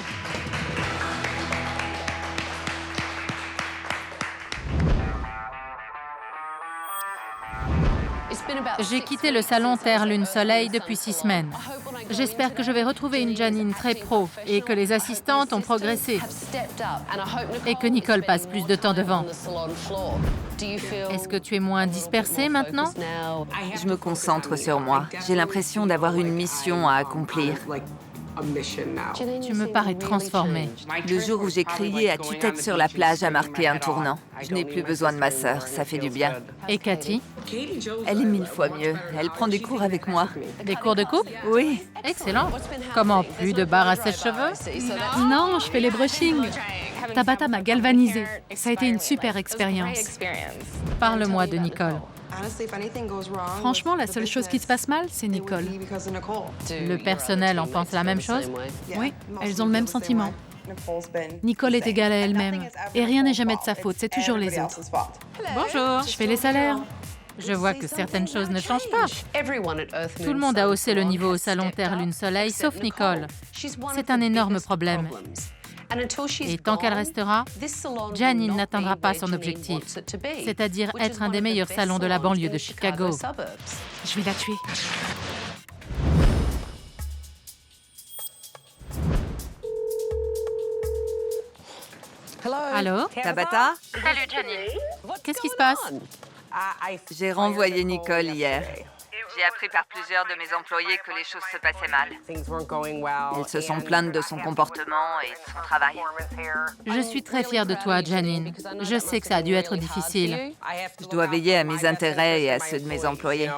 J'ai quitté le salon Terre, Lune, Soleil depuis 6 semaines. J'espère que je vais retrouver une Janine très pro et que les assistantes ont progressé et que Nicole passe plus de temps devant. Est-ce que tu es moins dispersée maintenant? Je me concentre sur moi. J'ai l'impression d'avoir une mission à accomplir. Tu me parais transformée. Le jour où j'ai crié à tue-tête sur la plage a marqué un tournant. Je n'ai plus besoin de ma sœur, ça fait du bien. Et Cathy? Elle est 1000 fois mieux. Elle prend des cours avec moi. Des cours de coupe? Oui. Excellent. Comment, plus de barres à sèche-cheveux? Non, je fais les brushings. Tabata m'a galvanisée. Ça a été une super expérience. Parle-moi de Nicole. Franchement, la seule chose qui se passe mal, c'est Nicole. Le personnel en pense la même chose? Oui, elles ont le même sentiment. Nicole est égale à elle-même. Et rien n'est jamais de sa faute, c'est toujours les autres. Bonjour. Je fais les salaires. Je vois que certaines choses ne changent pas. Tout le monde a haussé le niveau au salon Terre, Lune, Soleil, sauf Nicole. C'est un énorme problème. Et tant qu'elle restera, Janine n'atteindra pas son objectif, c'est-à-dire être un des meilleurs salons de la banlieue de Chicago. Je vais la tuer. Allô? Tabata? Salut Janine. Qu'est-ce qui se passe? J'ai renvoyé Nicole hier. J'ai appris par plusieurs de mes employés que les choses se passaient mal. Ils se sont plaintes de son comportement et de son travail. Je suis très fière de toi, Janine. Je sais que ça a dû être difficile. Je dois veiller à mes intérêts et à ceux de mes employés.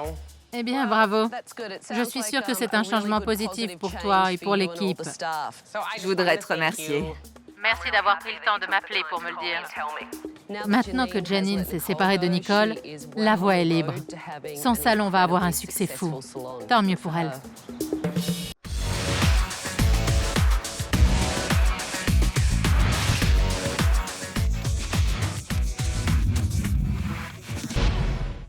Eh bien, bravo. Je suis sûre que c'est un changement positif pour toi et pour l'équipe. Je voudrais te remercier. Merci d'avoir pris le temps de m'appeler pour me le dire. Maintenant que Janine s'est séparée de Nicole, la voie est libre. Son salon va avoir un succès fou. Tant mieux pour elle.